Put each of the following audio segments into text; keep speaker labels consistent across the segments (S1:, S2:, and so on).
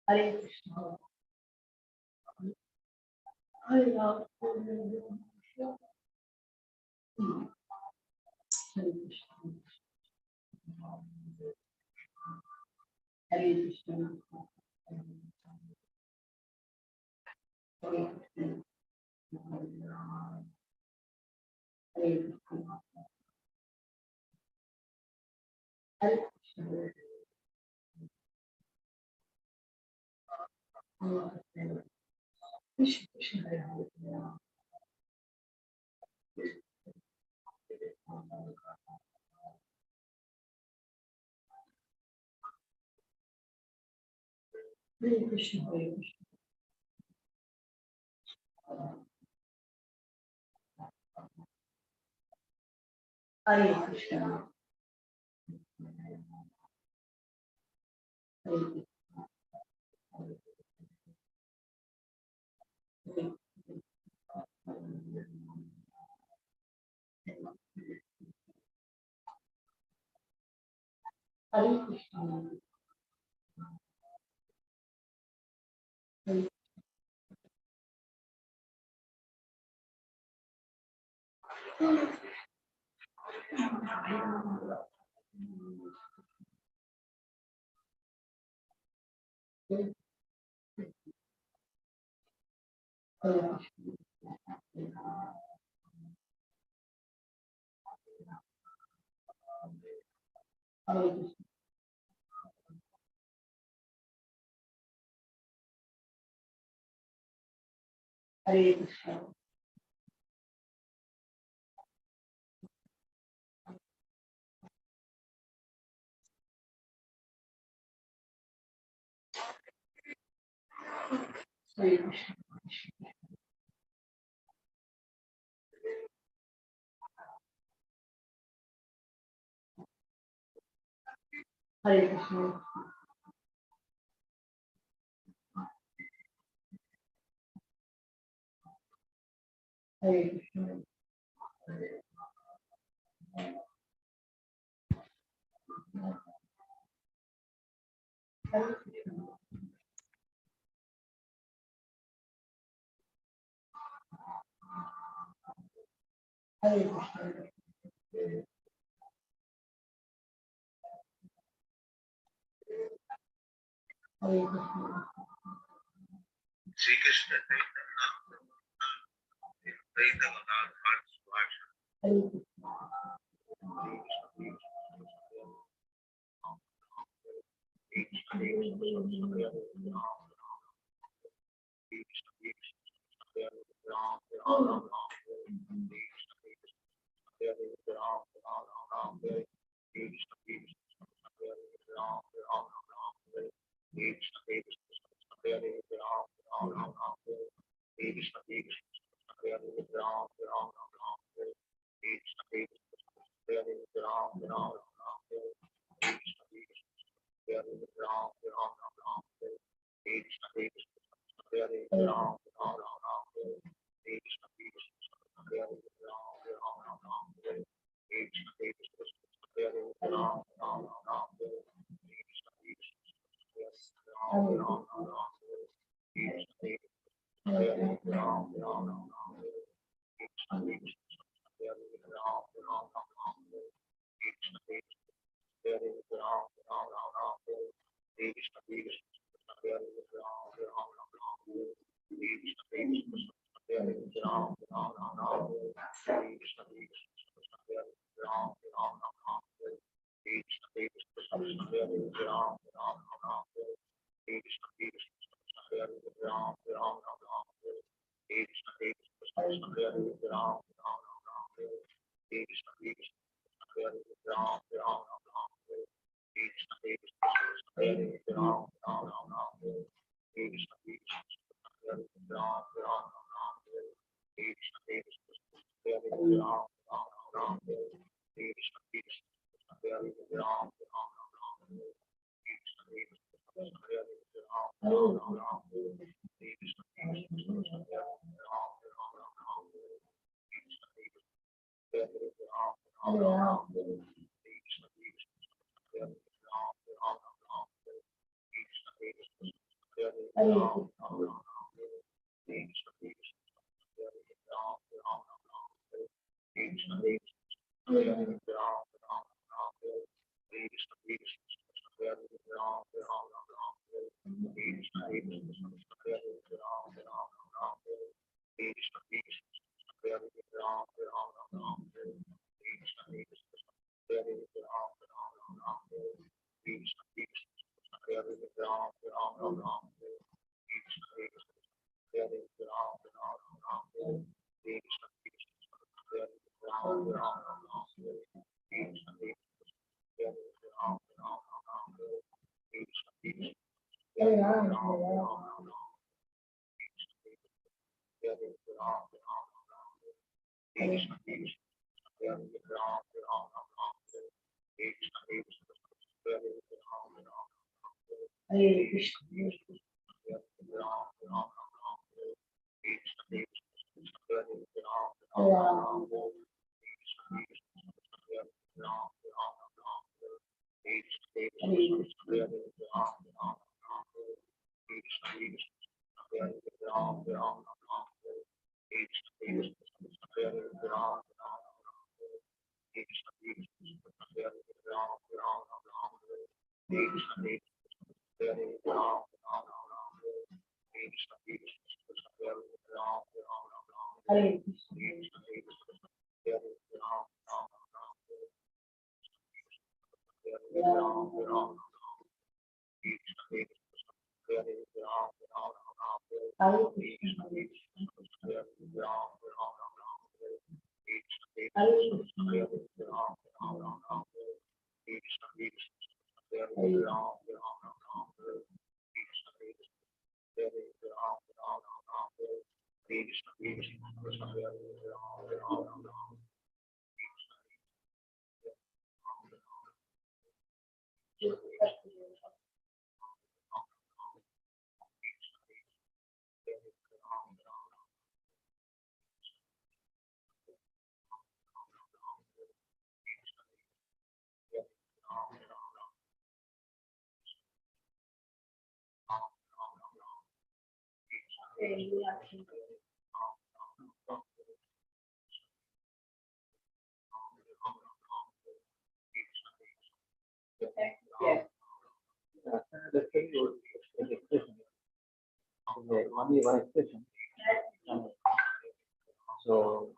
S1: Hare Krishna. Hare Ram. Hare Krishna. Hare Krishna. Hare Krishna. Hare Krishna. Hare Krishna. Krishna Krishna Hare Hare. Hare Krishna, Hare Krishna. Hare Krishna. Hare Krishna. Hare Krishna. Hare Krishna. Hare Krishna. Hare Krishna. Hare Krishna. Hare Krishna. Hare Krishna. Hare Krishna.
S2: Sri Krishna
S1: Hare Krishna. Hare Krishna. Hare
S3: Only one expression. So,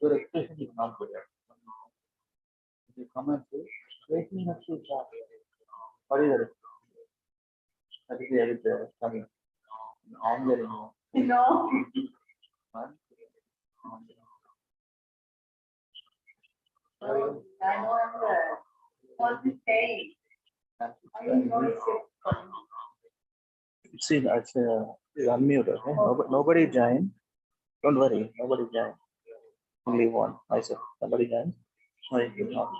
S3: your expression is not good. If you come and say, waking up to God, what is the that is the coming on the
S1: No.
S3: one.
S1: I know what to say. I didn't know it's
S3: See, it's unmuted. Okay? Nobody join. Don't worry, nobody join. Only one. Myself. Somebody join. No, it will not.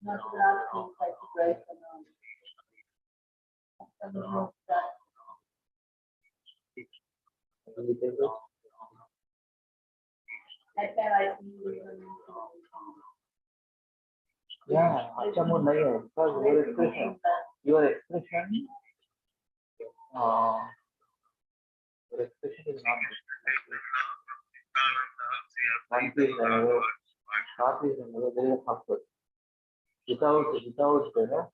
S1: not allowed to like to break I feel like
S3: Yeah, अच्छा mode नहीं है because your expression, uh, your expression is not good. Country is another, party is another. There is a factor. Without, you know, without.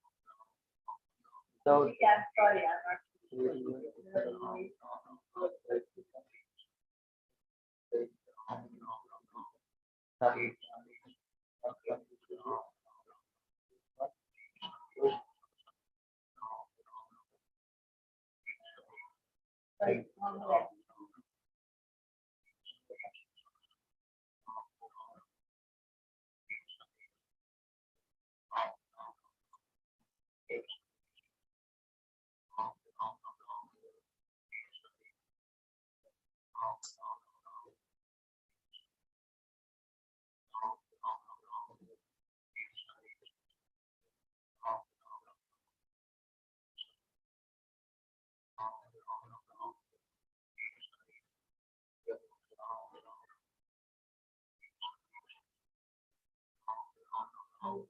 S1: Yeah, sorry, I'm not.
S3: No.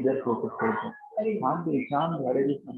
S3: इधर focus करते हैं शांत हरे कृष्ण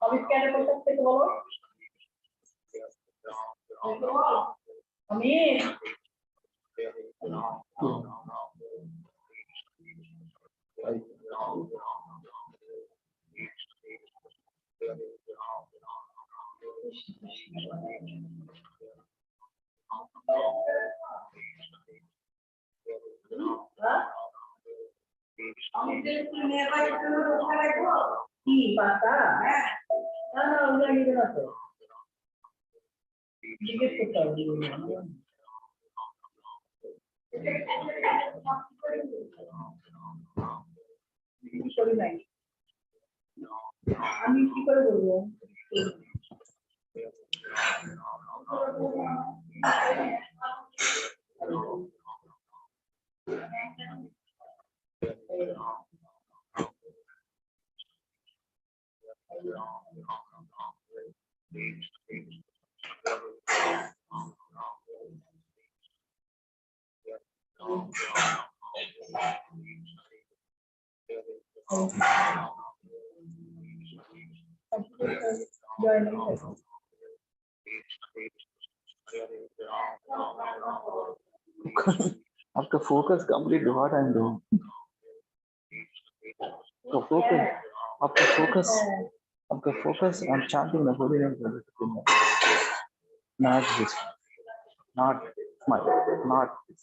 S1: আবিষ্কার করতে থেকে বলো আমি কি পাতা হ্যাঁ না না ওগুলো নিবে না তো জিজ্ঞেস করতে হবে করি নাই আমি কি করে বলবো
S3: आपका focus complete what I am doing तो फोकस आपका focus on chanting the holy name for not this not smile not this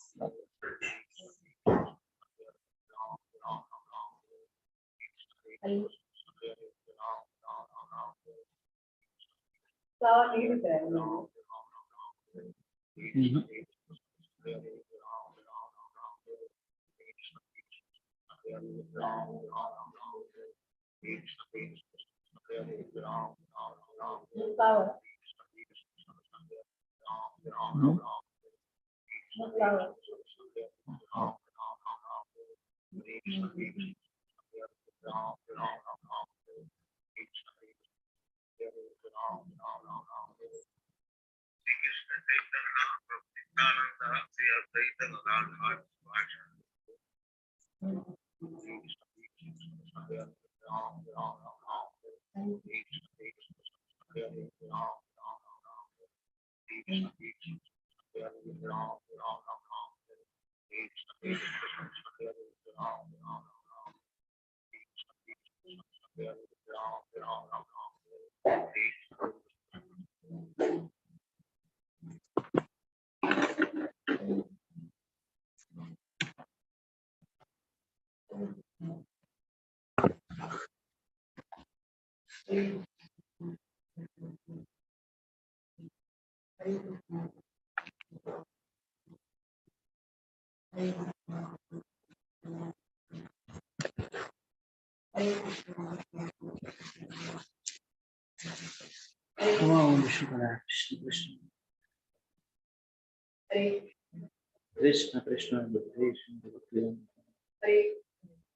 S3: Krishna Krishna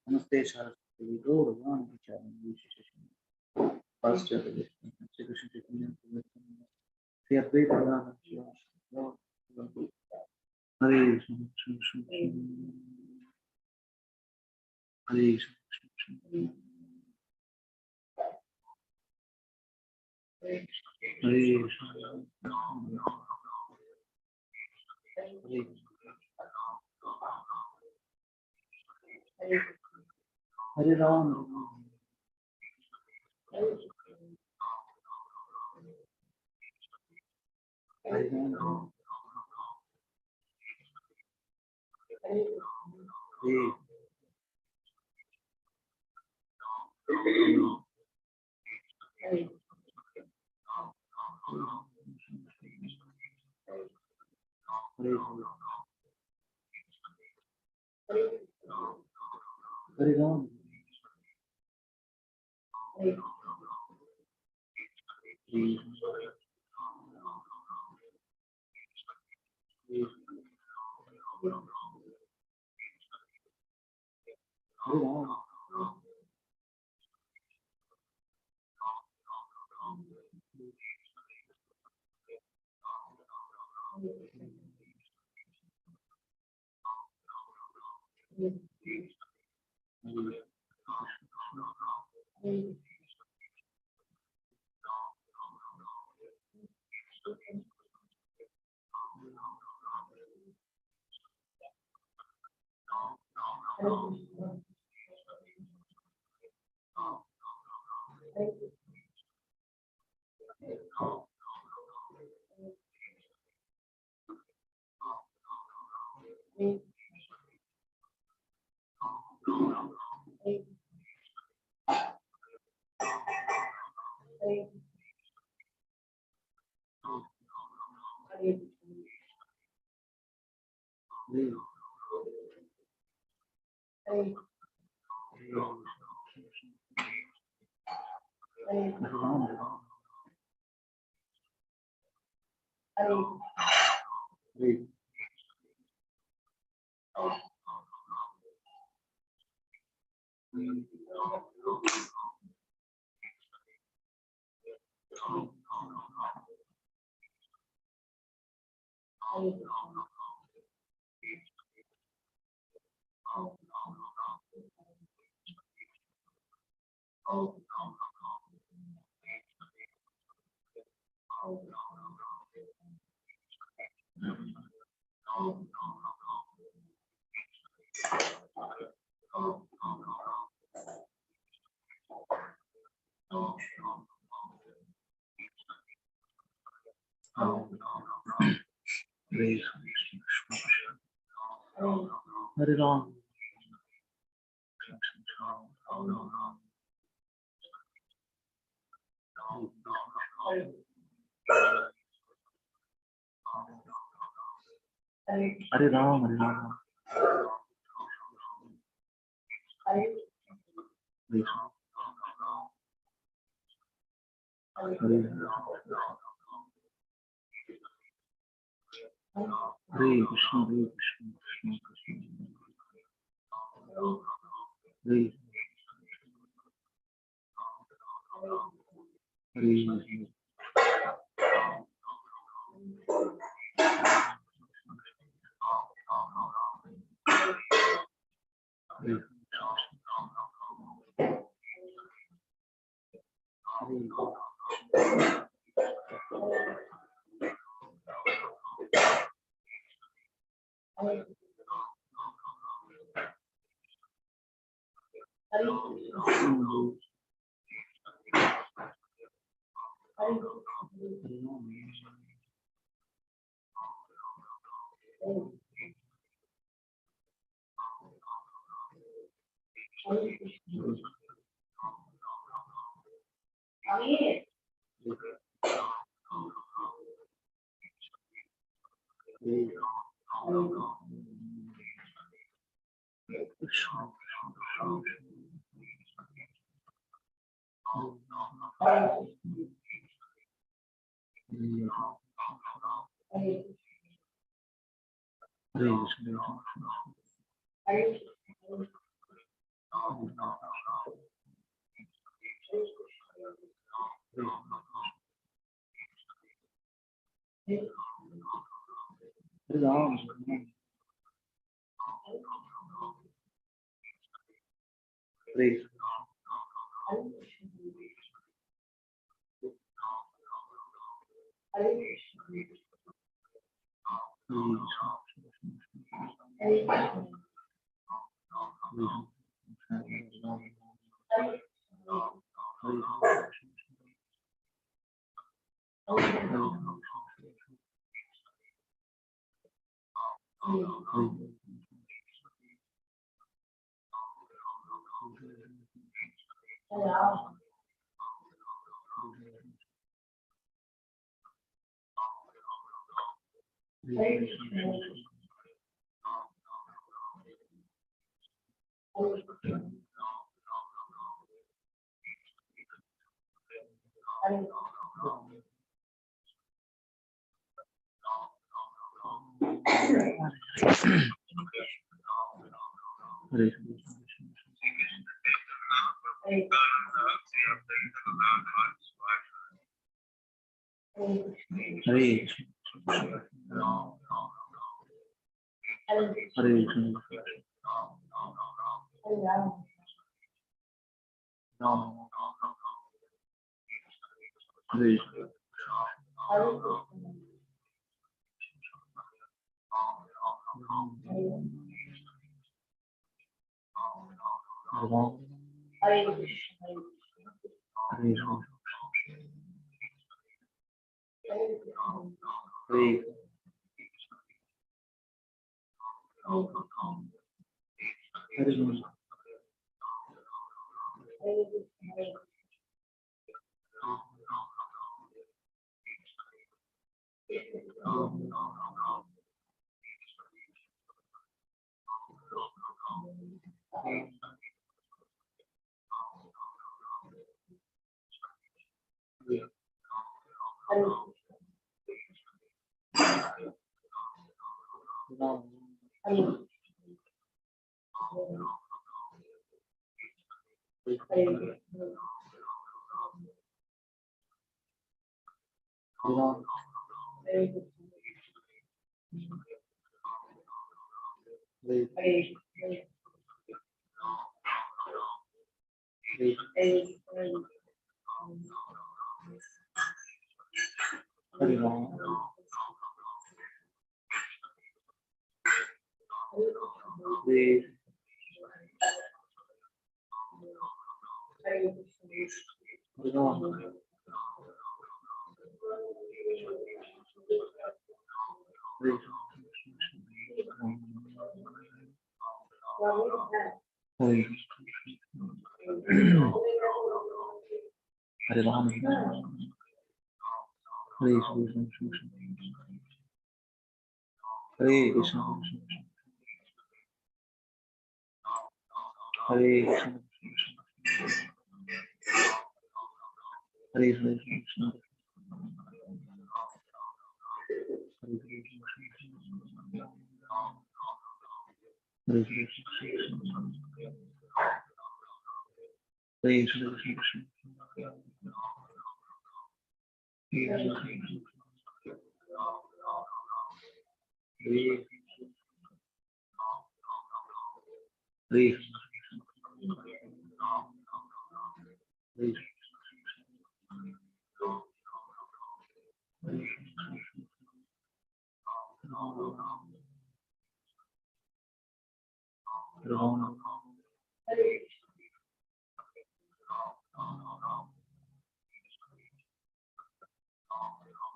S3: Namaste Saraswati Gauravan Vicharan Recitations First Revelation Shri Krishna Chaitanya Shri Advaita Radha Hare Krishna Hare Krishna Hare Krishna Hare Ram Hare Ram Hare Ram Hare Ram. Hare Ram, Hare Ram. Hare Krishna, Hare Krishna, Krishna Krishna. Hare Hare Ram,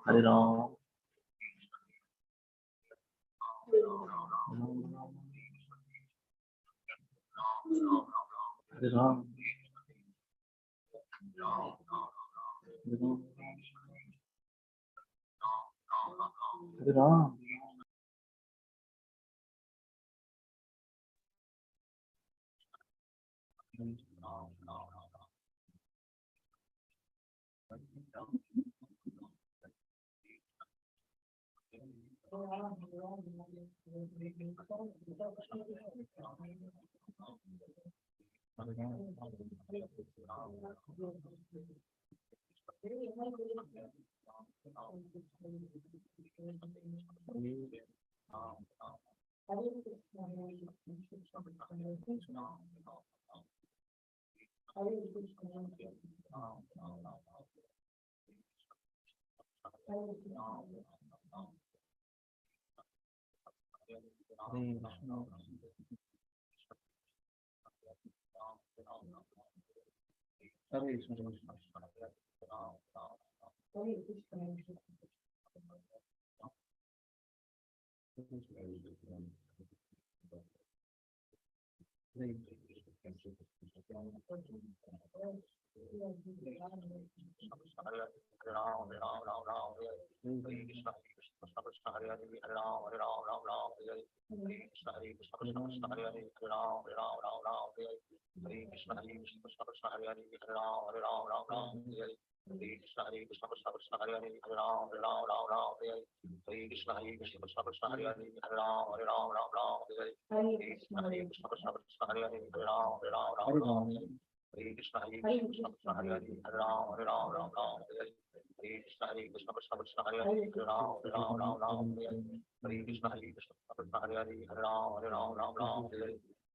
S3: Hare Ram, Hare Ram.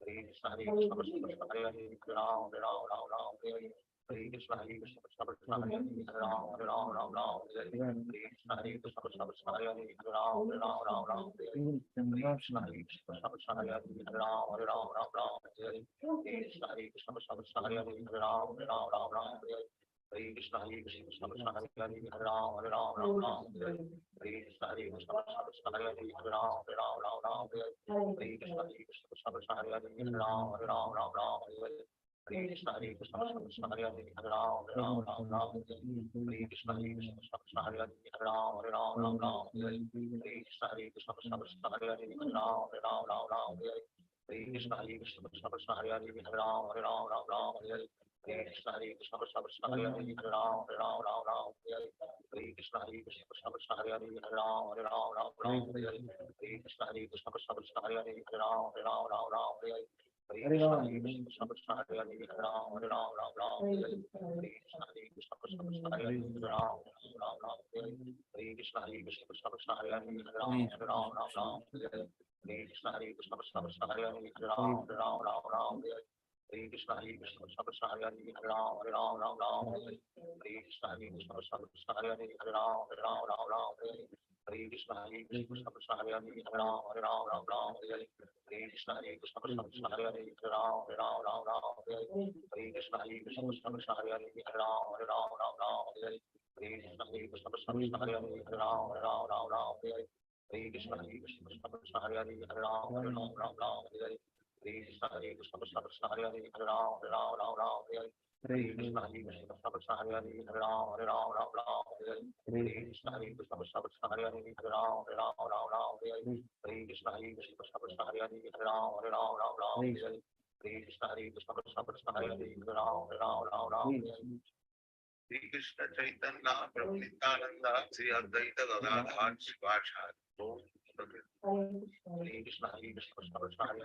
S3: Hare Krishna, Hare Krishna, Krishna Krishna, Hare Hare, Hare Ram, Hare Ram, Ram Ram, Hare Hare. Hare Krishna, Hare Krishna, Krishna Krishna, Hare Hare, Hare Ram, Hare Ram, Ram Ram, Hare Hare. Hare Krishna, Hare Krishna, Krishna Krishna, Hare Hare, Hare Ram, Hare Ram, Ram Ram, Hare Hare. Hare Krishna, Hare Krishna, Krishna Krishna, Hare Hare, Hare Ram, Hare Ram, Ram Ram, Hare Hare. Hare Krishna, Hare Krishna, Krishna Krishna, Hare Hare, Hare Ram, Hare Ram, Ram Ram, Hare Hare. Hare Krishna, Hare Krishna, Krishna Krishna, Hare Hare, Hare Ram, Hare Ram, Ram Ram, Hare Hare. Hare Krishna, Hare Krishna, Krishna Krishna, Hare Hare, Hare Ram, Hare Ram, Ram Ram, Hare Hare. Hare Krishna, Hare Krishna, Krishna Krishna, Hare Hare, Hare Ram, Hare Ram, Ram Ram, Hare Hare. Hare Krishna, Hare Krishna, Krishna Krishna, Hare Hare, Hare Ram, Hare Ram, Ram Ram, Hare Hare. Hare Krishna, Hare Krishna, Krishna Krishna, Hare Hare, Hare Ram, Hare Ram, Ram Ram, Hare Hare. Hare Krishna, Hare Krishna, Krishna Krishna, Hare Hare, Hare Ram, Hare Ram, Ram Ram, Hare Hare. Hare Krishna, Hare Krishna, Krishna Krishna, Hare Hare, Hare Ram, Hare Ram, Ram Ram, Hare Hare. Hare Krishna, Hare Krishna, Krishna Krishna, Hare Hare, Hare Ram, Hare Ram, Ram Ram, Hare Hare. Hare Krishna, Hare Krishna, Krishna Krishna, Hare Hare, Hare Ram, Hare Ram, Ram Ram, Hare Hare. Hare Krishna, Hare Krishna, Krishna Krishna, Hare Hare, Hare Ram, Hare Ram, Ram Ram, Hare Hare. Hare Krishna, Hare Krishna, Krishna Krishna, Hare Hare, Hare Ram, Hare Ram, Ram Ram, Hare Hare. Hare Krishna, Hare Krishna, Krishna Krishna, Hare Hare, Hare Ram, Ram Ram, Hare Hare. Hare Krishna, Hare Krishna, Krishna Krishna, Hare Hare, Hare Ram, Hare Ram, Ram Ram, Hare Hare. Hare Krishna, Hare Krishna, Krishna Krishna, Hare Hare, Hare Ram, Hare Ram, Ram Ram, Hare Hare. Hare Krishna, Hare Krishna, Krishna Krishna, Hare Hare, Hare Ram, Hare Ram, Ram Ram, Hare Hare. Hare Krishna, Hare Krishna, Krishna Krishna, Hare Hare,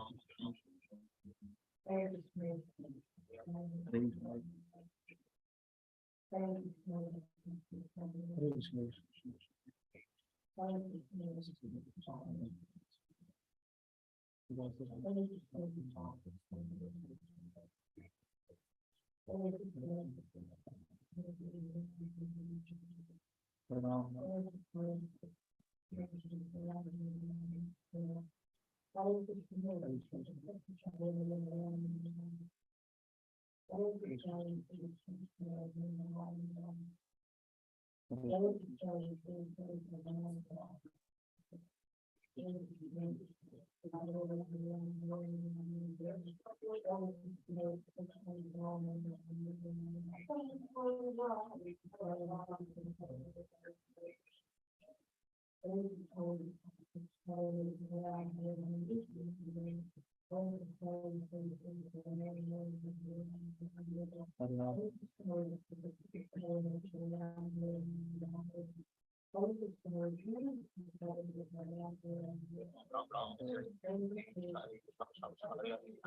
S3: Hare Ram, Hare Ram, Ram Ram, Hare Hare. Hare Krishna, Hare Krishna, Krishna Krishna, Hare Hare, Hare Ram, Hare Ram, Ram Ram,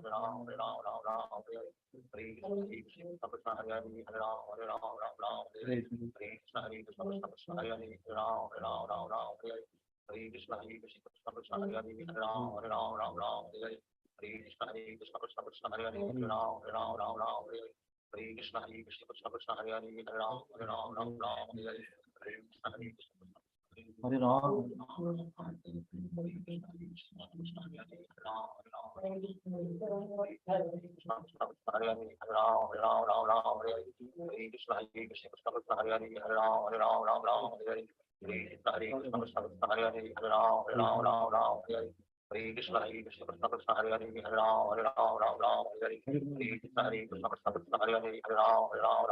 S3: Hare Hare. Hare Krishna, Hare Krishna, Krishna Krishna, Hare Hare, Hare Ram, Hare Ram, Ram Ram, Hare Hare. Hare Krishna, Hare Krishna, Krishna Krishna, Hare Hare, Hare Ram, Hare Ram, Ram Ram, Hare Hare. Hare Krishna, Hare Krishna, Krishna Krishna, Hare Hare, Hare Ram, Hare Ram, Ram Ram, Hare Hare. Hare Krishna, Hare Krishna, Krishna Krishna, Hare Hare, Hare Ram, Hare Ram, Ram Ram, Hare Hare. Hare Krishna, Hare Krishna, Krishna Krishna, Hare Hare, Hare Ram, Hare Ram, Ram Ram, Hare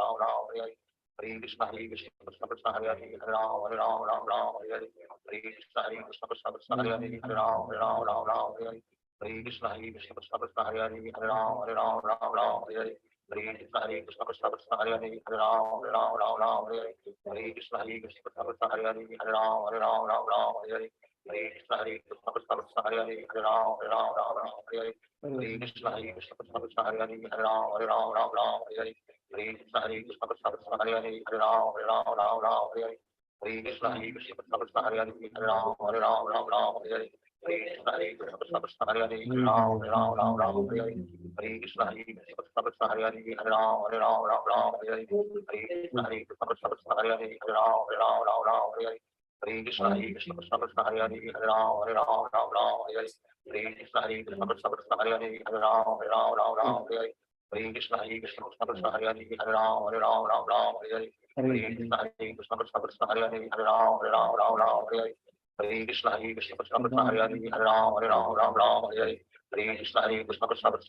S3: Hare. Hare Krishna, Hare Krishna, Krishna Krishna, Hare Hare, Hare Ram, Hare Ram, Ram Ram, Hare Hare. Hare Krishna, Hare Krishna, Krishna Krishna, Hare Hare, Hare Ram, Hare Ram, Ram Ram, Hare Hare. Hare Krishna, Hare Krishna, Krishna Krishna, Hare Hare, Hare Ram, Hare Ram, Ram Ram, Hare Hare. Hare Krishna, Hare Krishna, Krishna Krishna, Hare Hare, Hare Ram, Hare Ram, Ram Ram, Hare Hare.
S2: Shri Krishna Chaitanya Prabhu Nityananda Sri Advaita Gadadhar Sivasad.
S3: Hare Krishna, Hare Krishna, Krishna Krishna, Hare Hare, Hare
S2: Krishna Hare Krishna Hare Hare Ram Ram Ram Ram Hare Hare Hare Krishna Hare Krishna Hare Hare Ram Ram Ram Ram Hare Hare Hare Krishna Hare Krishna Hare Hare Ram Ram Ram Ram Hare Hare Hare Krishna Hare Krishna Hare Hare Ram Ram Ram Ram Hare Hare Hare Krishna Hare Krishna Hare Hare Ram Ram Ram Ram Hare Hare Hare Krishna Hare Krishna Hare Hare Ram Ram Ram Ram Hare Hare Hare Krishna Hare Krishna Hare Hare Ram Ram Ram Ram Hare Hare Hare Krishna Hare Krishna Hare Hare Ram Ram Ram Ram Hare Hare Hare Krishna Hare Krishna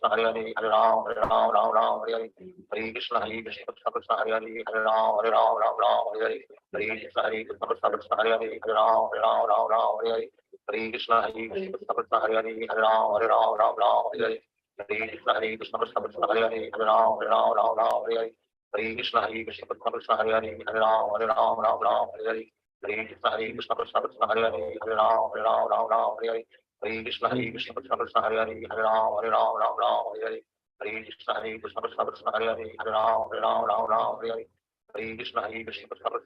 S2: Hare Hare Ram Ram Ram Ram Hare Hare Hare Krishna Hare Krishna Hare Hare Ram Ram Ram Ram Hare Hare Hare Krishna Hare Krishna Hare Hare Ram Ram Ram Ram Hare Hare Hare Krishna Hare Krishna Hare Hare Ram Ram Ram Ram Hare Hare Hare Krishna Hare Krishna Hare Hare Ram Ram Ram Ram Hare Hare Hare Krishna Hare Krishna Hare Hare Ram Ram Ram Ram Hare Hare Hare Krishna Hare Krishna Hare Hare Ram Ram Ram Ram Hare Hare Hare Krishna Hare Krishna Hare Hare Ram Ram Ram Ram Hare Hare Hare Krishna Hare Krishna Hare Hare Ram Ram Ram Ram Hare Hare Hare Krishna Hare Krishna Hare Hare Ram Ram Ram Ram Hare Hare Hare Krishna Hare Krishna Hare Hare Ram Ram Ram Ram Hare Hare Hare Krishna Hare Krishna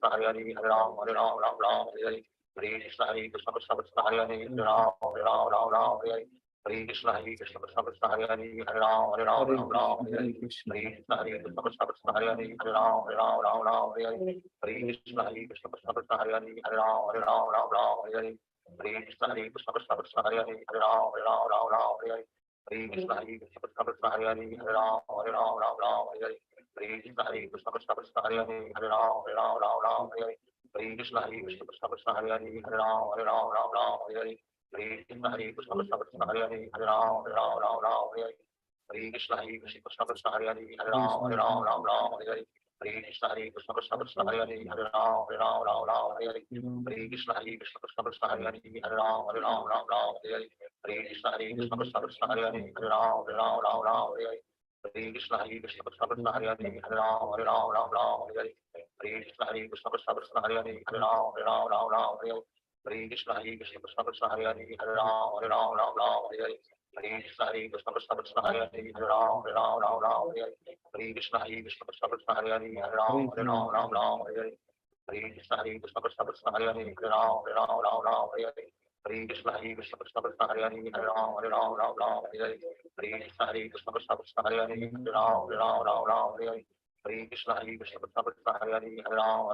S2: Hare Hare Ram Ram Ram Ram Hare Hare Hare Krishna Hare Krishna Hare Hare Ram Ram Ram Ram Hare Hare Hare Krishna Hare Krishna Hare Hare Ram Ram Ram Ram Hare Hare Hare Krishna Hare Krishna Hare Hare Ram Ram Ram Ram Hare Hare Hare Krishna Hare Krishna Hare Hare Ram Ram Ram Ram Hare Hare Hare Krishna Hare Krishna Hare Hare Ram Ram Ram Ram Hare Hare Hare Krishna Hare Krishna Hare Hare Ram Ram Ram Ram Hare Hare Hare Krishna Hare Krishna Hare Hare Ram Ram Ram Ram Hare Hare Hare Krishna Hare Krishna Hare Hare Ram Ram Ram Ram Hare Hare Hare Krishna Hare Krishna Hare Hare Ram Ram Ram Ram Hare Hare Hare Krishna Hare Krishna Hare Hare Ram Ram Ram Ram Hare Hare Hare Krishna Hare Krishna Hare Hare Ram Ram Ram Ram Hare Hare Hare Krishna Hare Krishna Hare Hare Ram Ram Ram Ram Hare Hare Hare Krishna Hare Krishna Hare Hare Ram Ram Ram Ram Hare Hare Hare Krishna Hare Krishna Hare Hare Ram Ram Ram Ram Hare Hare Hare Krishna Hare Krishna Hare Hare Ram Ram Ram Ram Hare Hare Hare Krishna Hare Krishna Hare Hare Ram Ram Ram Ram Hare Hare Hare Krishna Hare Krishna Hare Hare Ram Ram Ram Ram Hare Hare Hare Krishna Hare Krishna Hare Hare Ram Ram Ram Ram Hare Hare Hare Krishna Hare Krishna Hare Hare Ram Ram Ram Ram Hare Hare Hare Krishna Hare Krishna Hare Hare Ram Ram Ram Ram Hare Hare Hare Krishna Hare Krishna Hare Hare Ram Ram Ram Ram Hare Hare Hare Krishna Hare Krishna Hare Hare Ram Ram Ram Ram Hare Hare Hare Krishna Hare Krishna Hare Hare Ram Ram Ram Ram Hare Hare Hare Krishna Hare Krishna Hare Hare Ram Ram Ram Ram Hare Hare Hare Krishna Hare Krishna Hare Hare Ram Ram Ram Ram Hare Hare Hare Krishna Hare Krishna Hare Hare Ram Ram Ram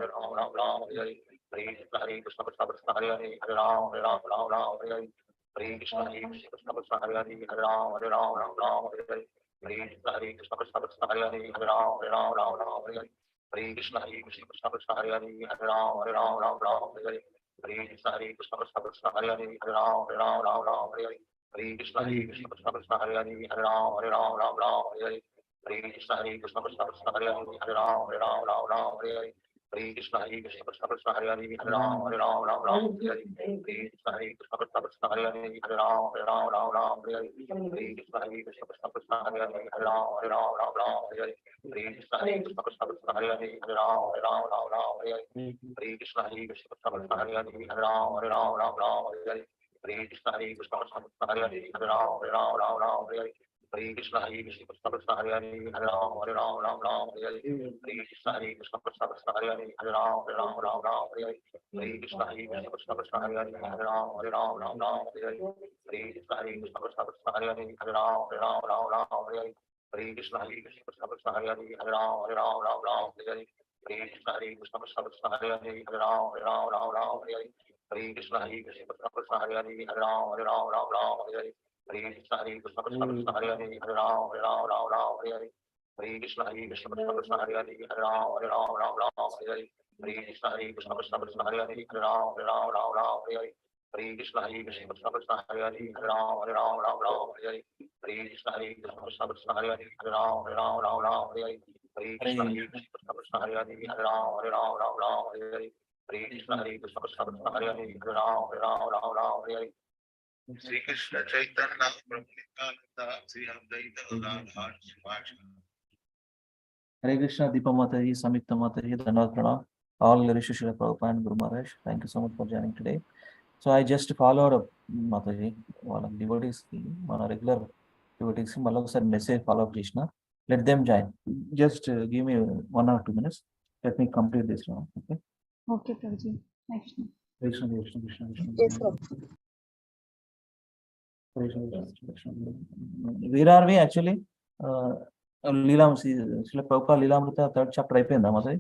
S2: Ram Hare Hare Hare Krishna Hare Krishna Hare Hare Ram Ram Ram Ram Hare Hare Hare Krishna Hare Krishna Hare Hare Ram Ram Ram Ram Hare Hare Hare Krishna Hare Krishna Hare Hare Ram Ram Ram Ram Hare Hare Hare Krishna Hare Krishna Hare Hare Ram Ram Ram Ram Hare Hare Hare Krishna Hare Krishna Hare Hare Ram Ram Ram Ram Hare Hare Hare Krishna Hare Krishna Hare Hare Ram Ram Ram Ram Hare Hare Hare Krishna Hare Krishna Hare Hare Ram Ram Ram Ram Hare Hare Hare Krishna Hare Krishna Hare Hare Ram Ram Ram Ram Hare Hare Hare Krishna Hare Krishna Hare Hare Ram Ram Ram Ram Hare Hare Hare Krishna Hare Krishna Hare Hare Ram Ram Ram Ram Hare Hare Hare Krishna Hare Krishna Hare Hare Ram Ram Ram Ram Hare Hare Hare Krishna Hare Krishna Hare Hare Ram Ram Ram Ram Hare Hare Hare Krishna Hare Krishna Hare Hare Ram Ram Ram Ram Hare Hare Hare Krishna Hare Krishna Hare Hare Ram Ram Ram Ram Hare Hare Hare Krishna Hare Krishna Hare Hare Ram Ram Ram Ram Hare Hare Hare Krishna Hare Krishna Hare Hare Ram Ram Ram Ram Hare Hare Hare Krishna Hare Krishna Hare Hare Ram Ram Ram Ram Hare Hare Hare Krishna Hare Krishna Hare Hare Ram Ram Ram Ram Hare Hare Hare Krishna Hare Krishna Hare Hare Ram Ram Ram Ram Hare Hare Hare Krishna Hare Krishna Hare Hare Ram Ram Ram Ram Hare Hare Hare Krishna Hare Krishna Hare Hare Ram Ram Ram Hare Hare Sri Krishna Chaitanya Prabhu Nityananda Sri Advaita Gadadhar Sivasana
S3: Hare Krishna, Deepa Mataji, Samyukta Mataji, Dhanavad Pranam, all Rishu Srila Prabhupada and Guru Maharaj. Thank you so much for joining today. So I just followed up Mataji, వాళ్ళ devotees కి మన regular devotees కి మళ్ళీ ఒకసారి message follow up చేసిన. Let them join. Just give me 1 or 2 minutes. Let me complete this now. Okay.
S4: Okay, Prabhuji. Thank you.
S3: Krishna, Krishna, Krishna, Krishna.
S4: Yes, sir.
S3: Where are we actually? Prabhupada Lilamrita third chapter అయిపోయిందా మాది?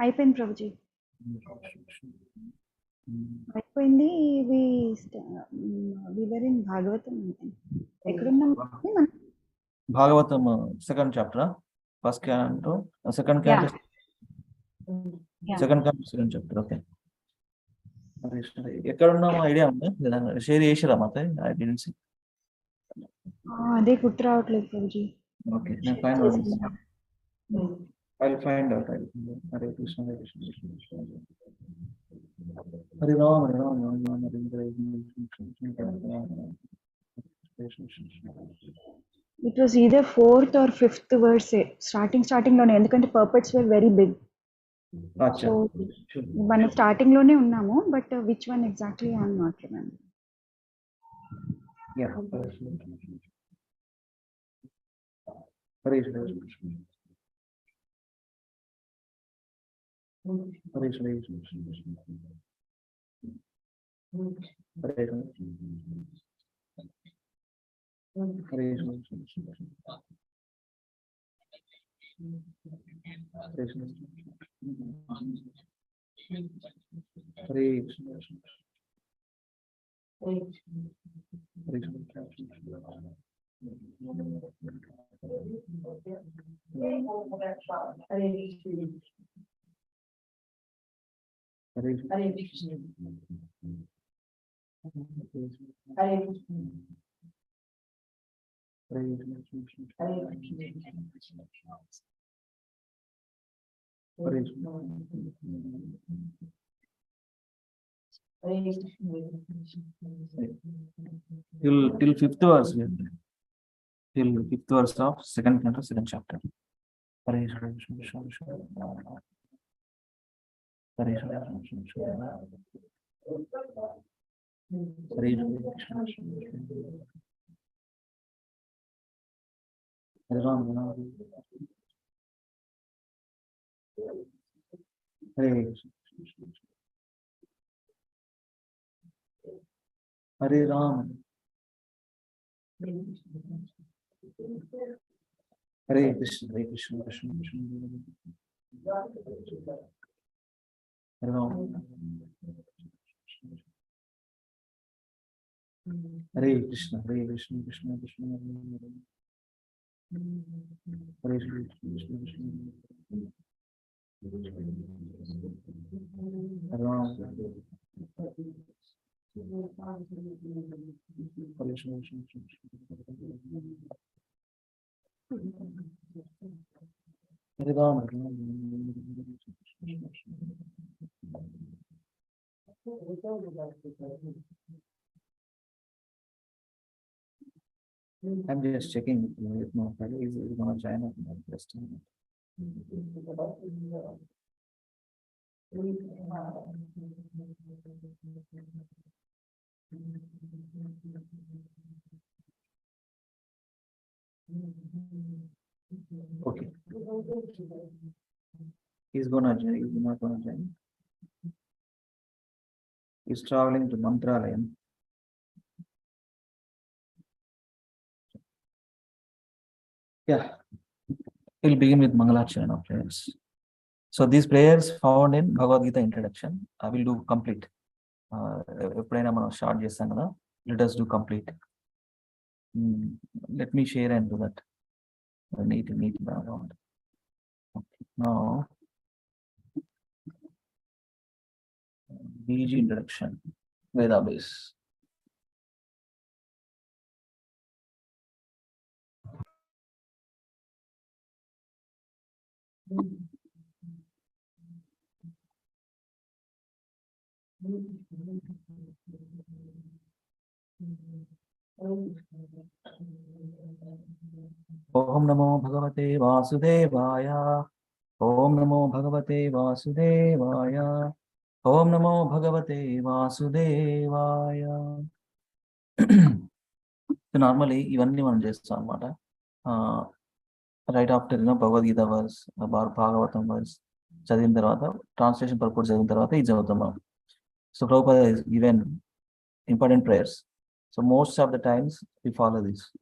S4: అయిపోయింది ప్రభుజీ, అయిపోయింది. We were in Bhagavatam. ఎక్కడున్నాం మనం?
S3: Bhagavatam second chapter, first canto second canto second canto second chapter. Okay, ఎక్కడ ఉన్నామో idea ఉందా? షేర్ చేసిరా మాతో? I didn't see.
S4: అదే గుర్తు రావట్లేదు ప్రభుజీ.
S3: ఓకే, నేను find out. I'll find out. Hare Krishna, Hare Krishna, Krishna Krishna, Hare Ram, Hare Ram, Ram Ram, Hare Hare.
S4: It was either fourth or fifth verse, starting లోనే, ఎందుకంటే purports were very big.
S3: Acha.
S4: So మనం starting లోనే ఉన్నాము, but which one exactly I am not remember.
S3: Yeah. Hare Krishna. Hare Krishna, Hare Krishna. Hare Krishna. Hare Krishna. Hare Krishna. Hare Krishna. Till fifth verse, till fifth verse of second canto, second chapter. Hare Krishna, Hare Krishna, Hare Ram, Hare Hare Ram, Hare Krishna, Hare Krishna, Krishna Krishna, Hare Ram, Hare Krishna, Hare Krishna, Krishna Krishna, Hare Krishna, Krishna Krishna, Hare Ram, Hare Krishna, Hare Ram, I'm just checking if my father is going to join us in this time. Okay. He's gonna join. He's not gonna join. He's traveling to Mantralayam. Yeah. We'll begin with Mangalacharana prayers. So these prayers found in Bhagavad Gita introduction, I will do complete. Pranam start chestam kada. Let us do complete. Let me share and do that. Neat background. Okay. Now, BG introduction, Veda base. Om Namo Bhagavate Vasudevaya. Om Namo Bhagavate Vasudevaya. Om Namo Bhagavate Vasudevaya. So normally, ఇవన్నీ మనం చేస్తాం అన్నమాట. Right after భగవద్ గీత verse, Bhagavatam verse చదివిన తర్వాత, translation purpose చదివిన తర్వాత ఇది చదువుతాం మనం. So Prabhupada even important prayers. So most of the times we follow this.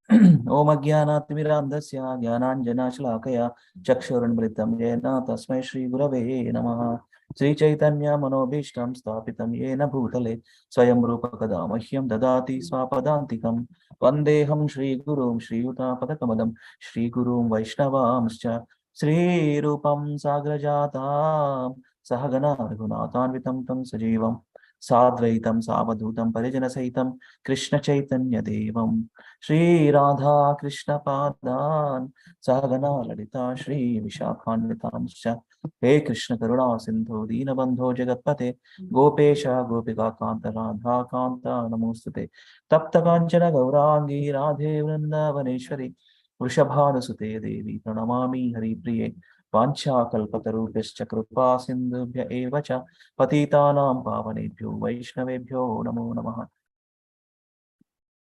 S3: Om Ajnanaatimirandasya Jnananjanashalakaya Chakshuranmritam Yena Tasmai Shri Gurave Namaha Sri Chaitanya Manobishtam Stapitam Yena Bhutale Swayam Rupa Kadamahyam Dadati Swapadantikam Vandeham Shri Gurum Shri Yuta Padakamadam Shri Gurum Vaishnavamscha Shri Rupam Sagrajatam Sahagana Raghunathanvitam Tam Sajivam Sadvaitam Savadutam Parijana Saitam Krishna Chaitanya Devam Shri Radha Krishna Padan Sahagana Lalita Shri Vishakhanvitamscha He Krishna Karuna Sindhu Dinabandho Jagatpate Gopesha Gopika Kanta Radha Kanta Namostate Tapta Kanchana Gaurangi Radhe Vrindavaneshwari Vrishabhanasute Devi Pranamami Hari Priye Vancha Kalpatarupescha Kripa Sindhubhya Evacha Patitanam Pavanebhyo Vaishnavebhyo Namo Namaha.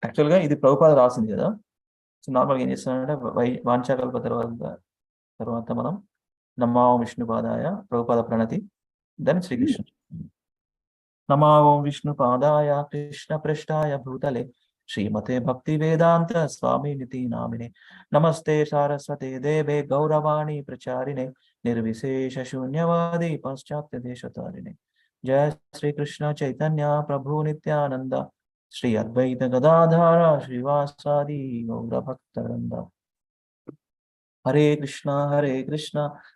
S3: Actually, ఇది ప్రభుపాద రాసింది కదా. So నార్మల్గా ఏం చేస్తానంటే వాంఛాకల్ప తర్వాత మనం నమో విష్ణుపాదాయ ప్రభుపాద ప్రణతి then Srikrishna. నమో విష్ణుపాదాయ కృష్ణ పృష్ఠాయ భూతలే శ్రీమతే భక్తి వేదాంత స్వామి నితి నామినే నమస్తే సారస్వతే దేవే గౌరవాణి ప్రచారిణే నిర్విశేష శూన్యవాది పాశ్చాత్య దేశతారిణే జయ శ్రీకృష్ణ చైతన్య ప్రభు Nityananda Shri Advaita Gadadhara Srivasadi Gaura Bhaktaranda Hare Krishna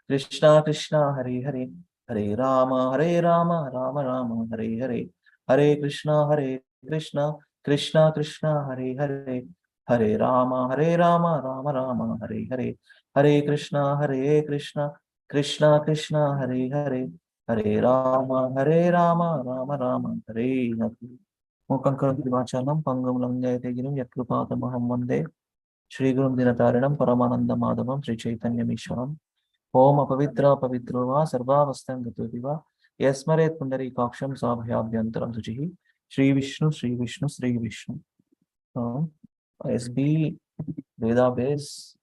S3: Krishna Krishna Hare Hare Hare Rama Rama Rama Hare Hare Hare Krishna Krishna Krishna Hare Hare Hare Rama Rama Rama Hare Hare Hare Krishna Krishna Krishna Hare Hare Hare Rama Rama Rama Hare Hare Mukam Karati Vachanam Pangam Langayate Girim Yakrupathamaham Vande Shri Gurum Dinatarinam Paramananda Madhavam Sri Chaitanya Mishwaram Om Apavitra Pavitro Va Sarvavastam Gatudiva Yasmaret Pundari Kaksham Sabhyabhyantaram Suchihi Shri Vishnu Shri Vishnu Shri Vishnu SB Veda Base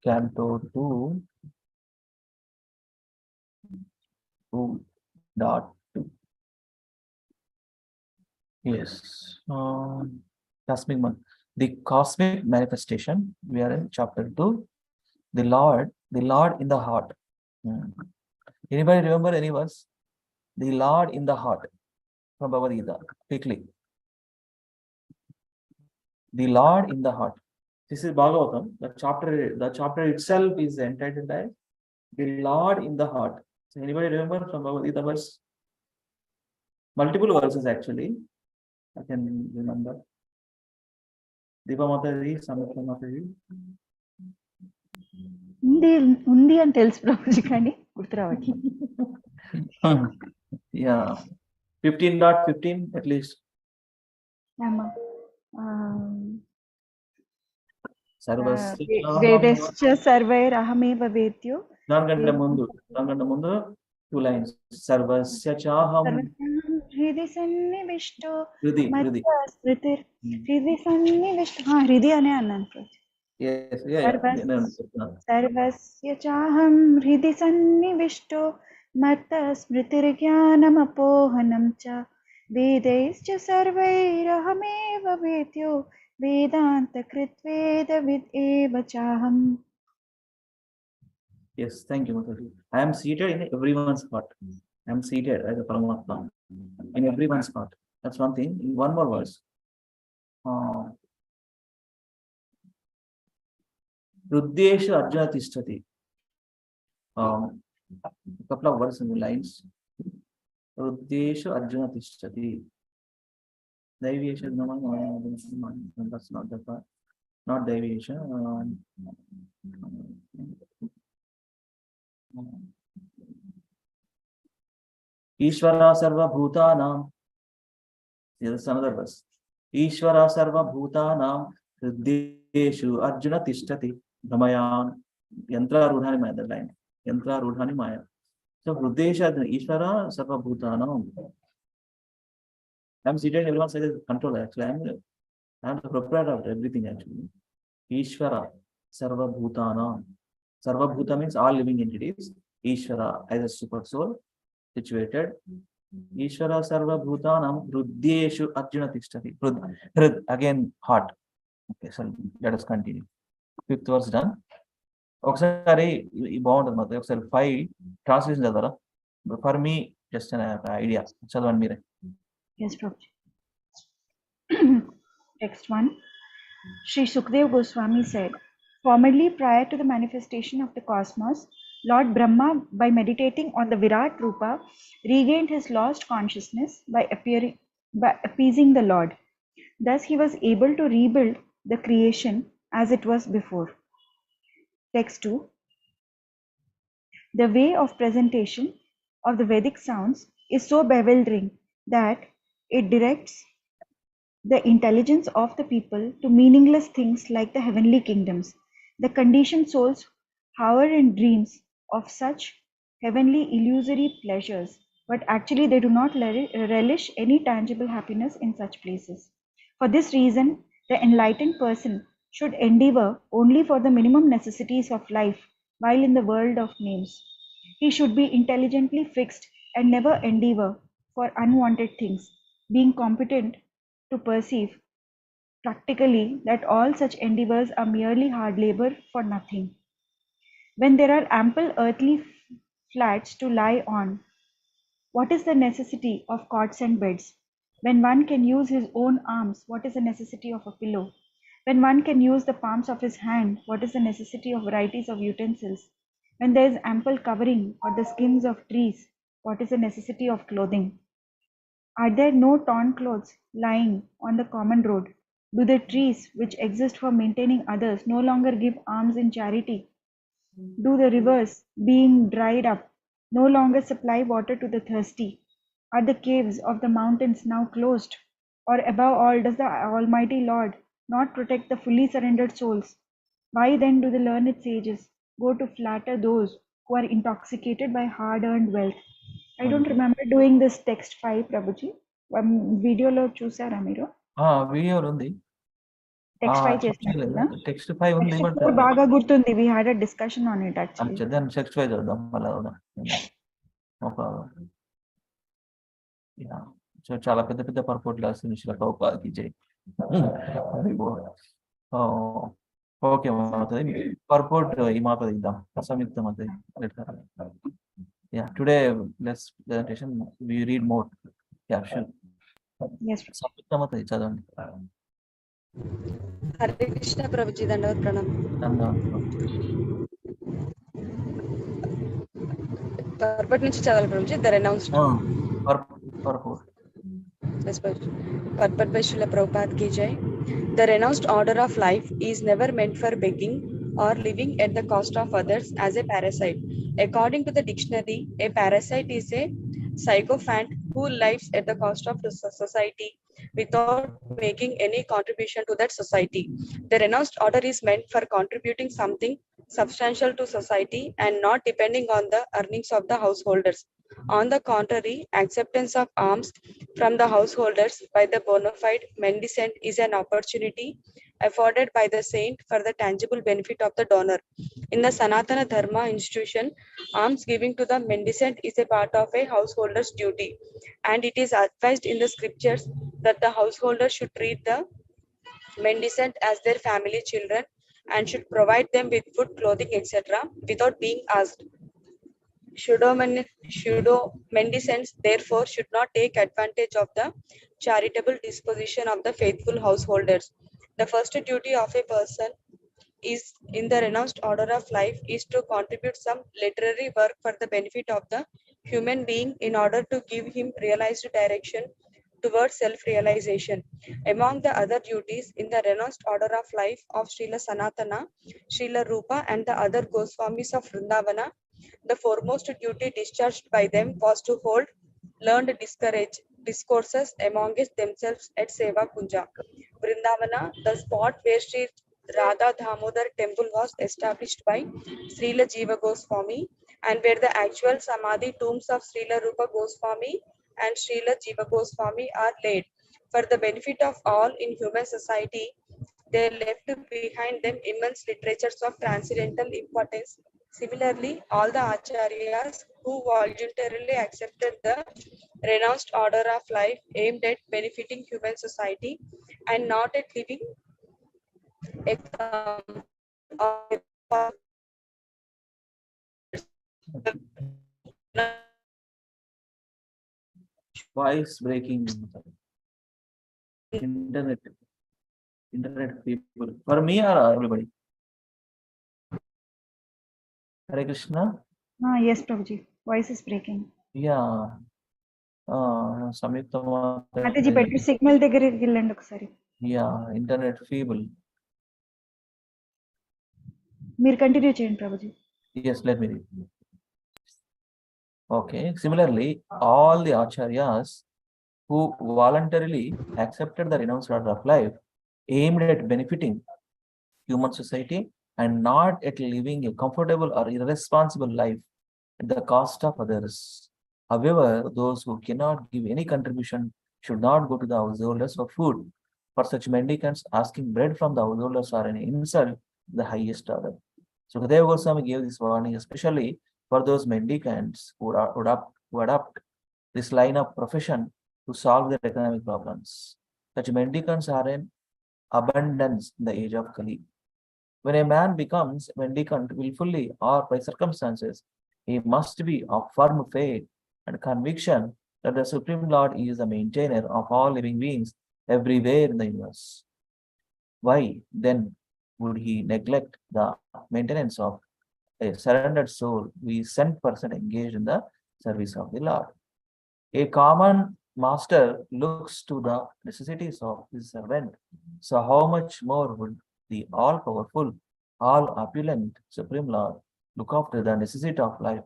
S3: Canto 2.2. Yes. The cosmic manifestation. We are in chapter 2. The Lord in the heart. Anybody remember any verse? The Lord in the heart from Bhagavad Gita. Quickly. The Lord in the heart. This is Bhagavatam. The chapter itself is entitled as The Lord in the heart. So anybody remember from Bhagavad Gita verse? Multiple verses actually. I can remember. Deepa Mataji, Samitra Mataji.
S4: ఉంది అని తెలుసు ప్రభుజీ కానీ గుర్తు రావట్లేదు.
S3: Yeah, 15.15 at least.
S4: వేదశ్చ సర్వైరహమేవ వేద్యో.
S3: దానికంటే ముందు 2 lines. సర్వస్య చాహం
S4: హృది సన్నివిష్టో
S3: హృది
S4: హృది సన్నివిష్టో. హృది అనే అన్నాను. సర్వస్య చాహం హృది సన్నివిష్టో మత్త స్మృతిర్జ్ఞానమపోహనం చ వేదైశ్చ సర్వైరహమేవ వేద్యో వేదాంత కృత్వేదవిద్ ఏవ చాహం.
S3: Yes, thank you, Mataji. I am seated in everyone's heart. I am seated as a Paramatma in everyone's heart. That's one thing. In one more verse. Ruddesha Arjuna Tishtati. A couple of verses in the lines. Ruddesha Arjuna Tishtati. Deviation, that's not the part. Not deviation. Ishvara Sarva Bhutanam. This is another verse. Ishvara Sarva Bhutanam Hriddeshu Arjuna Tishtati Brahmayan Yantra Rudhani Maya. That line. Yantra Rudhani Maya. So Hriddesha Ishvara Sarva Bhutanam. I'm seated in everyone's side as control actually. I'm the proprietor of everything actually. Ishvara Sarva Bhutanam. Sarva Bhuta means all living entities. Ishvara as a super soul situated Ishvara sarva bhutanam hrudyeshu Arjuna tishtati. Hrud, again heart. Okay, so let us continue. Fifth verse done. ఒకసారి బాగుంటుంది మొత్తం ఒకసారి 5 translation చదవరా for me just idea చదవండి మీరే.
S4: Yes, Prabhuji. Text 1. Sri Sukdev Goswami said, formerly prior to the manifestation of the cosmos, Lord Brahma, by meditating on the Virat Rupa, regained his lost consciousness by appeasing the Lord. Thus he was able to rebuild the creation as it was before. Text 2. The way of presentation of the Vedic sounds is so bewildering that it directs the intelligence of the people to meaningless things like the heavenly kingdoms. The conditioned souls hover in dreams of such heavenly illusory pleasures, but actually they do not relish any tangible happiness in such places. For this reason, the enlightened person should endeavor only for the minimum necessities of life while in the world of names. He should be intelligently fixed and never endeavor for unwanted things, being competent to perceive practically that all such endeavors are merely hard labor for nothing. When there are ample earthly flats to lie on, what is the necessity of cots and beds? When one can use his own arms, what is the necessity of a pillow? When one can use the palms of his hand, what is the necessity of varieties of utensils? When there is ample covering or the skins of trees, what is the necessity of clothing? Are there no torn clothes lying on the common road? Do the trees which exist for maintaining others no longer give alms in charity? Do the rivers, being dried up, no longer supply water to the thirsty? Are the caves of the mountains now closed? Or above all, does the Almighty Lord not protect the fully surrendered souls? Why then do the learned sages go to flatter those who are intoxicated by hard-earned wealth? I don't remember doing this text 5, Prabhuji. Video lo chusara మీరు
S3: వీడియోలో ఉంది
S4: text 5 చేసినట్టున్నా
S3: text 5 ఉంది
S4: text
S3: but
S4: 4 బాగా గుర్తుంది. we had a discussion on it actually.
S3: దాన్ని text 5 చదువుదాం మళ్ళీ no problem. So చాలా పెద్ద పెద్ద పర్పోర్ట్లు వస్తుంది శ్రీ ప్రభుపాదకి జై. ఓకే అవుతుంది పర్పోర్ట్ ఈ మాపద ఇద్దాం సంయుక్తం అవుతుంది. Yeah, today let's presentation we read more caption.
S4: Yes.
S3: సంయుక్తం అవుతుంది చదవండి.
S5: హరే కృష్ణ ప్రభుజీ దండవత్ ప్రణామ్. పర్పట్ నుంచి చదవాలి Prabhuji. The రెనౌన్స్డ్
S3: purport.
S5: Yes, purport by Srila Prabhupada ki jai. The renounced order of life is never meant for begging or living at the cost of others as a parasite. According to the dictionary, a parasite is a sycophant who lives at the cost of the society without making any contribution to that society. The renounced order is meant for contributing something substantial to society and not depending on the earnings of the householders. On the contrary, acceptance of alms from the householders by the bona fide mendicant is an opportunity afforded by the saint for the tangible benefit of the donor. In the Sanatana Dharma institution, alms giving to the mendicant is a part of a householder's duty, and it is advised in the scriptures that the householder should treat the mendicant as their family children and should provide them with food, clothing, etc. without being asked. Pseudo-mendicants therefore should not take advantage of the charitable disposition of the faithful householders. The first duty of a person is in the renounced order of life is to contribute some literary work for the benefit of the human being in order to give him realized direction towards self-realization. Among the other duties in the renounced order of life of Srila Sanatana, Srila Rupa and the other Goswamis of Vrindavana, the foremost duty discharged by them was to hold learned discourses amongst themselves at Seva Kunja. Vrindavana, the spot where Sri Radha Damodar temple was established by Srila Jiva Goswami and where the actual Samadhi tombs of Srila Rupa Goswami and Srila Jiva Goswami are laid. For the benefit of all in human society, they left behind them immense literatures of transcendental importance. Similarly, all the acharyas who voluntarily accepted the renounced order of life aimed at benefiting human society and not at living a comfortable or
S3: Voice breaking. Internet. Internet people. For me or everybody? Hare Krishna.
S4: Yes, Prabhuji. Voice is breaking.
S3: Yeah. Samyukta
S4: Mataji,
S3: Mataji.
S4: better signal దగ్గరికి వెళ్ళండి ఒకసారి.
S3: Yeah, internet feeble.
S4: మీరు continue చేయండి Prabhuji.
S3: Yes, let me read. Okay. Similarly, all the acharyas who voluntarily accepted the renounced order of life aimed at benefiting human society and not at living a comfortable or irresponsible life at the cost of others. However, those who cannot give any contribution should not go to the householders for food. For such mendicants, asking bread from the householders are an insult to the highest order. So Sukadeva Goswami gave this warning especially for those mendicants who adopt this line of profession to solve their economic problems. Such mendicants are in abundance in the age of Kali. When a man becomes mendicant willfully or by circumstances, he must be of firm faith and conviction that the Supreme Lord is the maintainer of all living beings everywhere in the universe. Why then would he neglect the maintenance of a surrendered soul who is 100% engaged in the service of the Lord? A common master looks to the necessities of his servant. So how much more would the all-powerful, all-opulent Supreme Lord look after the necessity of life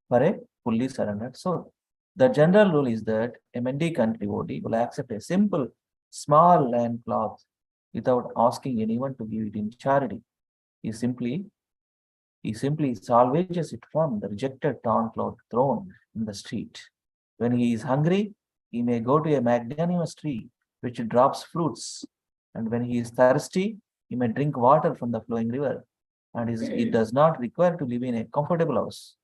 S3: for a fully surrendered soul? The general rule is that a mendicant devotee will accept a simple, small land cloth without asking anyone to give it in charity. He simply salvages it from the rejected torn cloth thrown in the street. When he is hungry, he may go to a magnanimous tree which drops fruits. And when he is thirsty, he may drink water from the flowing river. And he does not require to live in a comfortable house,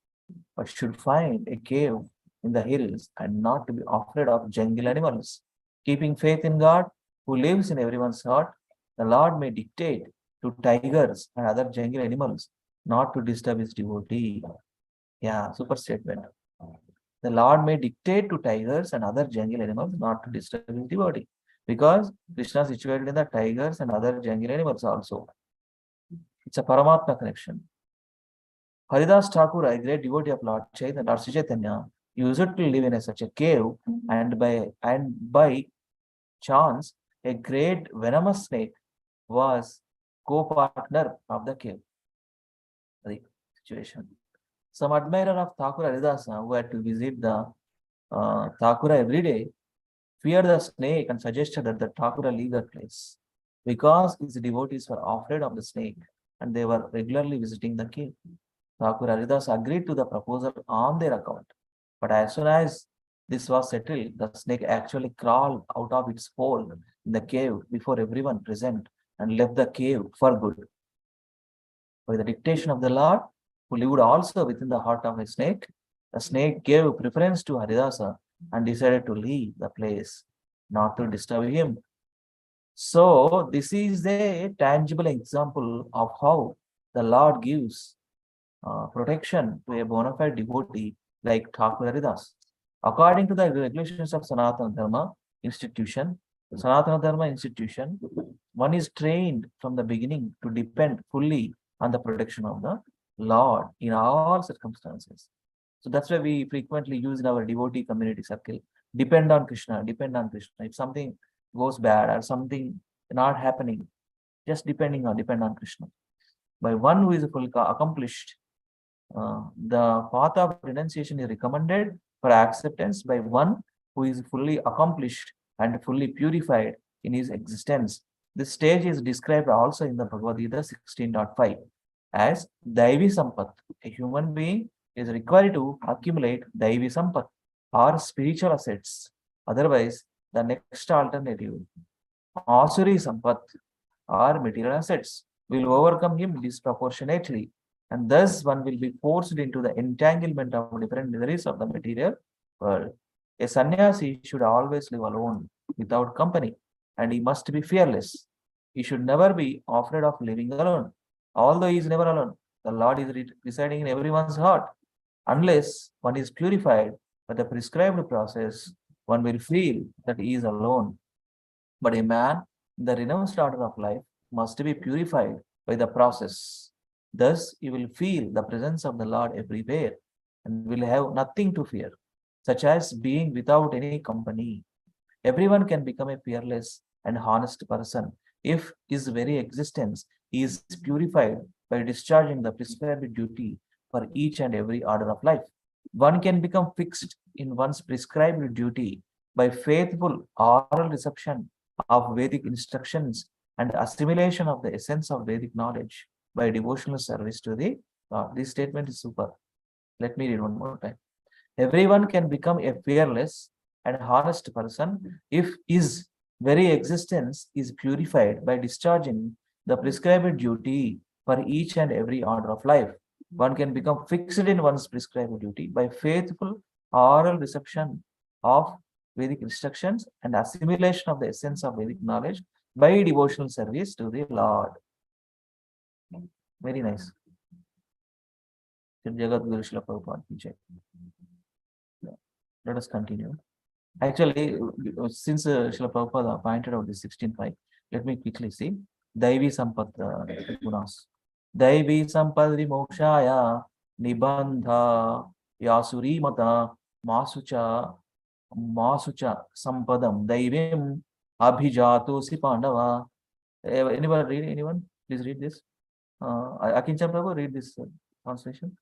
S3: but should find a cave in the hills and not to be afraid of jungle animals. Keeping faith in God, who lives in everyone's heart, the Lord may dictate to tigers and other jungle animals not to disturb his devotee. Yeah, super statement. The Lord may dictate to tigers and other jungle animals not to disturb his devotee, because Krishna is situated in the tigers and other jungle animals also. It's a Paramatma connection. Haridas Thakur, a great devotee of Lord Chaitanya, Lord Sri Chaitanya, used to live in such a cave, and by chance, a great venomous snake was co-partner of the cave. The situation. Some admirer of Thakur Haridasa who had to visit the Thakura every day feared the snake and suggested that the Thakura leave that place because his devotees were afraid of the snake and they were regularly visiting the cave. Thakur Haridas agreed to the proposal on their account. But as soon as this was settled, the snake actually crawled out of its hole in the cave before everyone present and left the cave for good. By the dictation of the Lord, who lived also within the heart of a snake, the snake gave preference to Haridasa and decided to leave the place, not to disturb him. So, this is a tangible example of how the Lord gives protection to a bona fide devotee like Thakur Haridas. According to the regulations of Sanatana Dharma institution, one is trained from the beginning to depend fully on the protection of the Lord in all circumstances. So that's why we frequently use in our devotee community circle, depend on Krishna, depend on Krishna. If something goes bad or something not happening, just depend on Krishna. By one who is fully accomplished, the path of renunciation is recommended for acceptance by one who is fully accomplished and fully purified in his existence. This stage is described also in the Bhagavad Gita 16.5 as Daivi Sampat. A human being is required to accumulate Daivi Sampat or spiritual assets. Otherwise, the next alternative, Asuri Sampat or material assets, will overcome him disproportionately, and thus one will be forced into the entanglement of different miseries of the material world. A sannyasi should always live alone, without company, and he must be fearless. He should never be afraid of living alone. Although he is never alone, the Lord is residing in everyone's heart. Unless one is purified by the prescribed process, one will feel that he is alone. But a man in the renounced order of life must be purified by the process. Thus, he will feel the presence of the Lord everywhere and will have nothing to fear, such as being without any company. Everyone can become a fearless and honest person if his very existence is purified by discharging the prescribed duty for each and every order of life. One can become fixed in one's prescribed duty by faithful oral reception of Vedic instructions and assimilation of the essence of Vedic knowledge by devotional service to the God. This statement is super. Let me read one more time. Everyone can become a fearless and honest person if his very existence is purified by discharging the prescribed duty for each and every order of life. One can become fixed in one's prescribed duty by faithful oral reception of Vedic instructions and assimilation of the essence of Vedic knowledge by devotional service to the Lord. Very nice. Jagat Guru Srila Prabhupada ki jai. Let us continue. Actually, since Srila Prabhupada pointed out this 16.5, let me quickly see. Daivi Sampat Gunas. Daivi Sampat Vimokshaya Nibandha Yasuri Mata Masucha Sampadam Daivim Abhijatu Si Pandava. Anybody read? Anyone? Please read this. Akincha Prabhu, read this translation.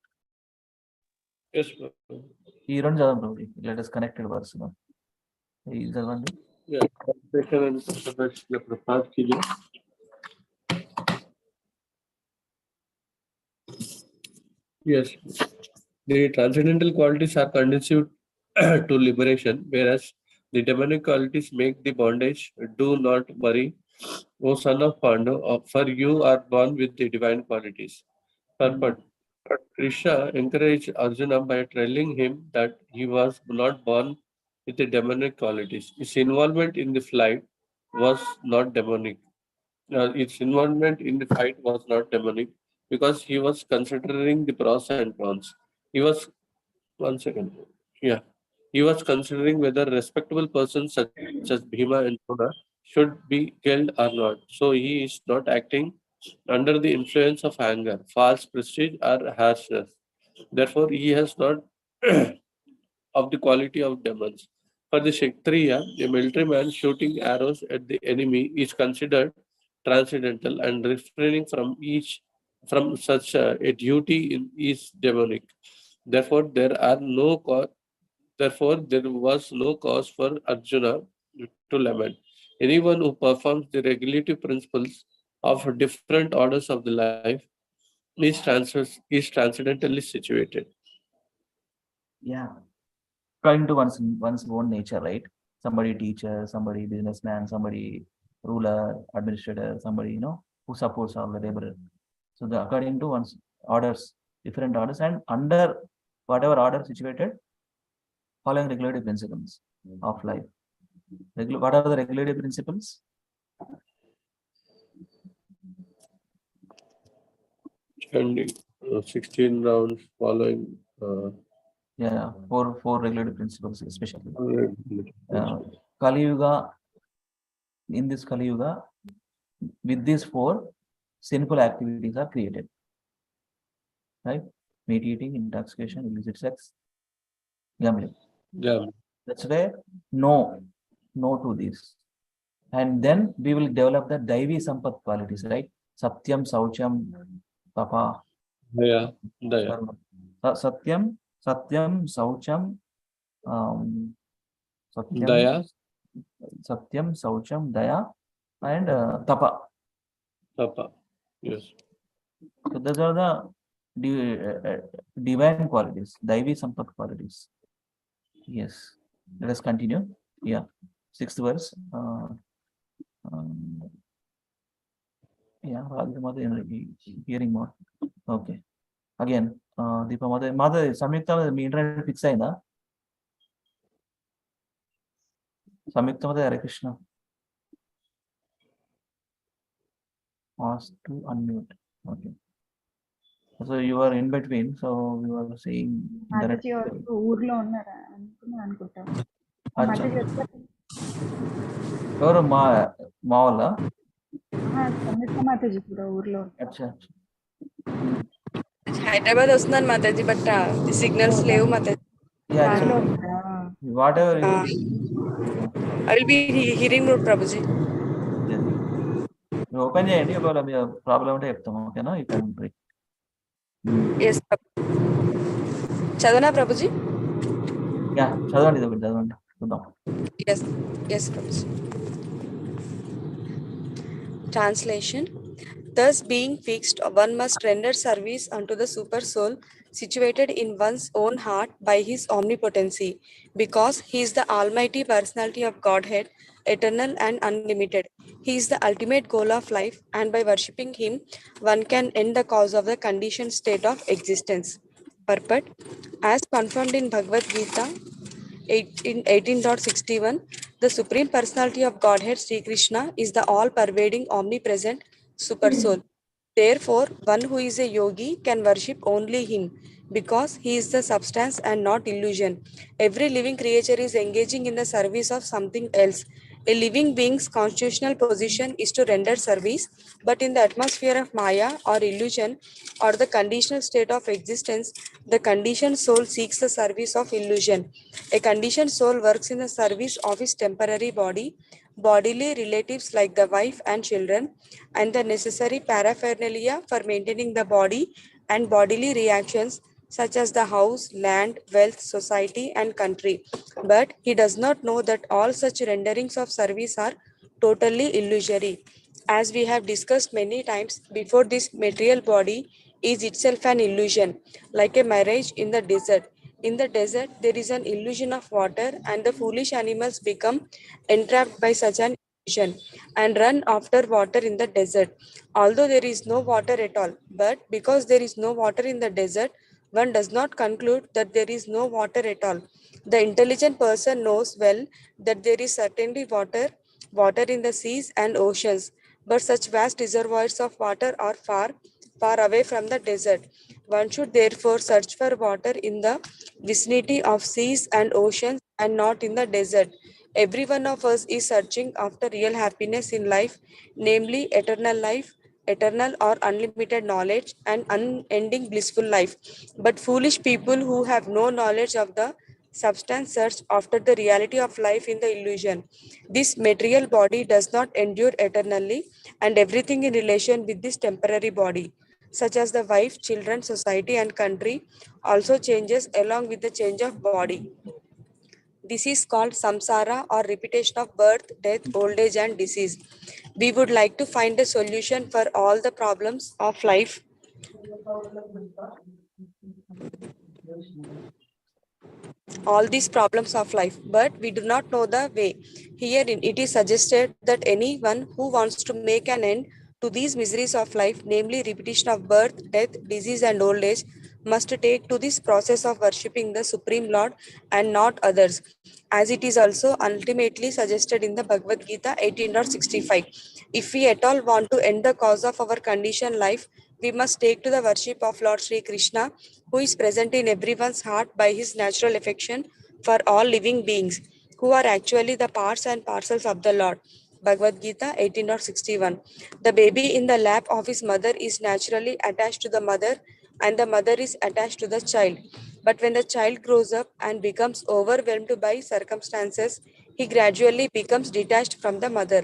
S6: Yes.
S3: Let us connect it verse. Is that one?
S6: Yeah. Translation and Srila Prabhupada ki jai. Yes. The transcendental qualities are conducive to liberation, whereas the demonic qualities make the bondage. Do not worry, O son of Pandu, for you are born with the divine qualities. Purport. Krishna encouraged Arjuna by telling him that he was not born with the demonic qualities. His involvement in the flight was not demonic. Its involvement in the fight was not demonic because he was considering the pros and cons. He was, one second, yeah, he was considering whether respectable persons such as Bhima and Drona should be killed or not. So he is not acting under the influence of anger, false prestige, or harshness. Therefore, he has not of the quality of demons. For the Kshatriya, a military man shooting arrows at the enemy is considered transcendental, and refraining from such a duty is demonic. Therefore, there was no cause for Arjuna to lament. Anyone who performs the regulative principles of different orders of the life is transcendentally situated.
S3: Yeah. According to one's own nature, right? Somebody teacher, somebody businessman, somebody ruler, administrator, somebody who supports all the labor. So according to one's orders, different orders, and under whatever order situated, following regulative principles of life. What are the regulative principles?
S6: Chanting 16 rounds following.
S3: Yeah, four regulative principles, especially. Kali Yuga, in this Kali Yuga, with these four, sinful activities are created. Right? Meat eating, intoxication, illicit sex, gambling.
S6: Yeah.
S3: That's why no to this. And then we will develop the Daivi Sampat qualities, right? Satyam, Saucham, Tapa.
S6: Daya. Daya.
S3: Satyam, Saucham,
S6: Daya.
S3: Satyam, Saucham, Daya, and Tapa.
S6: Tapa. Yes.
S3: So those are the divine qualities, Daivi Sampat qualities. Yes. Let us continue. Yeah. 6th verse. Yeah, hearing more. Okay. Again, Deepa Mother, Samyukta, me internet fix అయిందా? Samyuktamade, Hare Krishna. Ask to unmute. Okay. So you are in between. So you are saying internet.
S4: Mataji వాళ్ళు ఊర్లో ఉన్నారా అనుకుంటా.
S3: అచ్చా.
S4: మాతాజీ వచ్చారు.
S3: ఎవరు మా వాళ్ళ?
S4: సంయుక్త మాతాజీ కూడా ఊర్లో.
S3: అచ్చా.
S5: హైదరాబాద్ వస్తున్నాను మాతాజీ, బట్ సిగ్నల్స్ లేవు Mataji.
S3: Whatever.
S5: I will be hearing mode, Prabhuji.
S3: Open చేయండి, ఒకవేళ మీ ప్రాబ్లం ఉంటే చెప్తాము. ఓకేనా? You can break.
S5: Yes, చదవనా Prabhuji?
S3: Yeah, చదవండి, ఇది ఒకటి చదవండి చూద్దాం.
S5: Yes, Prabhuji. Translation. Thus, being fixed, one must render service unto the super soul situated in one's own heart by his omnipotency, because he is the almighty personality of Godhead, eternal and unlimited. He is the ultimate goal of life, and by worshipping him, one can end the cause of the conditioned state of existence. Purport. As confirmed in Bhagavad Gita 18.61, the Supreme Personality of Godhead, Sri Krishna, is the all-pervading, omnipresent Super Soul. Therefore, one who is a yogi can worship only him, because he is the substance and not illusion. Every living creature is engaging in the service of something else. A living being's constitutional position is to render service, but in the atmosphere of Maya or illusion or the conditional state of existence, the conditioned soul seeks the service of illusion. A conditioned soul works in the service of his temporary body, bodily relatives like the wife and children, and the necessary paraphernalia for maintaining the body, and bodily reactions such as the house, land, wealth, society, and country. But he does not know that all such renderings of service are totally illusory. As we have discussed many times before, this material body is itself an illusion, like a mirage in the desert. In the desert, there is an illusion of water, and the foolish animals become entrapped by such an illusion and run after water in the desert, although there is no water at all. But because there is no water in the desert, one does not conclude that there is no water at all. The intelligent person knows well that there is certainly water in the seas and oceans, but such vast reservoirs of water are far away from the desert. One should therefore search for water in the vicinity of seas and oceans and not in the desert. Every one of us is searching after real happiness in life, namely eternal life, eternal or unlimited knowledge, and unending blissful life. But foolish people who have no knowledge of the substance search after the reality of life in the illusion. This material body does not endure eternally, and everything in relation with this temporary body, such as the wife, children, society, and country, also changes along with the change of body. This is called samsara, or repetition of birth, death, old age, and disease. We would like to find a solution for all the problems of life. All these problems of life, but we do not know the way. Here it is suggested that anyone who wants to make an end to these miseries of life, namely repetition of birth, death, disease, and old age, must take to this process of worshipping the Supreme Lord and not others, as it is also ultimately suggested in the Bhagavad Gita 18.65. If we at all want to end the cause of our conditioned life, we must take to the worship of Lord Sri Krishna, who is present in everyone's heart by his natural affection for all living beings, who are actually the parts and parcels of the Lord. Bhagavad Gita 18.61. The baby in the lap of his mother is naturally attached to the mother, and the mother is attached to the child. But when the child grows up and becomes overwhelmed by circumstances, he gradually becomes detached from the mother.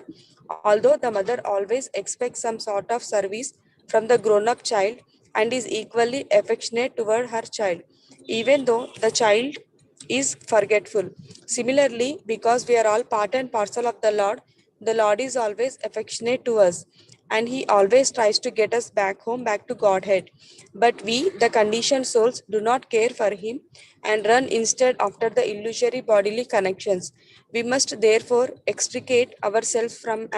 S5: Although the mother always expects some sort of service from the grown-up child and is equally affectionate toward her child, even though the child is forgetful. Similarly, because we are all part and parcel of the Lord is always affectionate to us, and he always tries to get us back home, back to Godhead. But we, the conditioned souls, do not care for him and run instead after the illusory bodily connections. We must therefore extricate ourselves from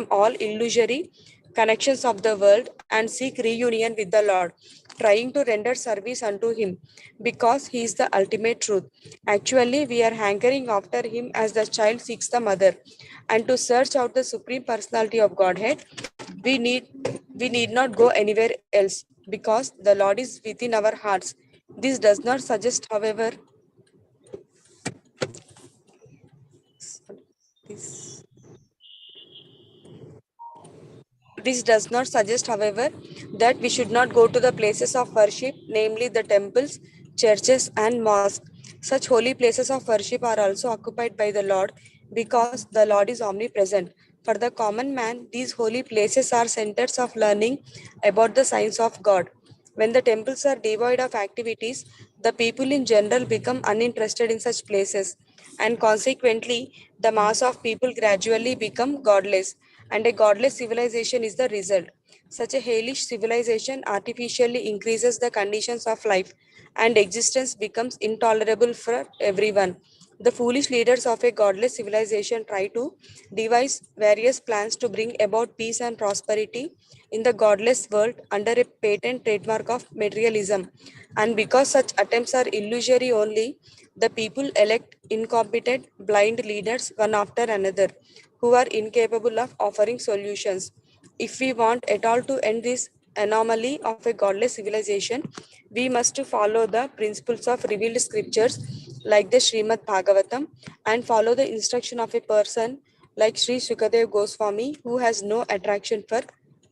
S5: all illusory connections of the world and seek reunion with the Lord, trying to render service unto Him because He is the ultimate truth. Actually, we are hankering after Him as the child seeks the mother. And to search out the Supreme Personality of Godhead, we need we need not go anywhere else because the Lord is within our hearts. This does not suggest, however, this This does not suggest, however, that we should not go to the places of worship, namely the temples, churches, and mosques. Such holy places of worship are also occupied by the Lord because the Lord is omnipresent. For the common man, these holy places are centers of learning about the science of God. When the temples are devoid of activities, the people in general become uninterested in such places, and consequently, the mass of people gradually become godless, and a godless civilization is the result. Such a hellish civilization artificially increases the conditions of life, and existence becomes intolerable for everyone. The foolish leaders of a godless civilization try to devise various plans to bring about peace and prosperity in the godless world under a patent trademark of materialism. And because such attempts are illusory only, the people elect incompetent, blind leaders one after another who are incapable of offering solutions. If we want at all to end this anomaly of a godless civilization, we must follow the principles of revealed scriptures like the Srimad Bhagavatam and follow the instruction of a person like Sri Shukadev Goswami who has no attraction for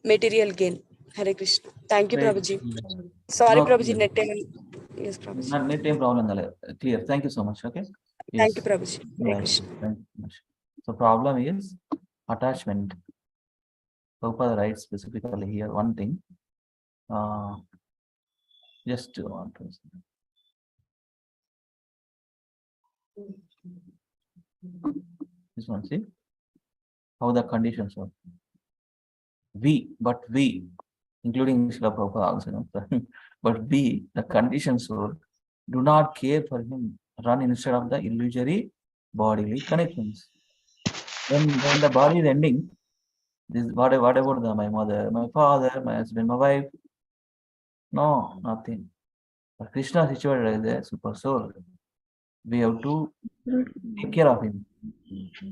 S5: material gain. Hare Krishna. Thank you,
S3: Great.
S5: Prabhuji. Sorry,
S3: No,
S5: Prabhuji.
S3: clear.
S5: Yes, Prabhuji.
S3: Not net problem. Clear. Thank you so much. Okay.
S5: Thank you,
S3: Yes.
S5: Prabhuji. Hare
S3: Right.
S5: Krishna.
S3: Thank you so much. So problem is attachment. Prabhupada writes specifically here one thing. Just want to this one, see how the conditions are. We, including Srila Prabhupada also, but we, the conditioned soul, do not care for him, run instead of the illusory bodily connections. When the body is ending, this what about my mother, my father, my husband, my wife? No, nothing. But Krishna is situated as a super soul. We have to take care of him.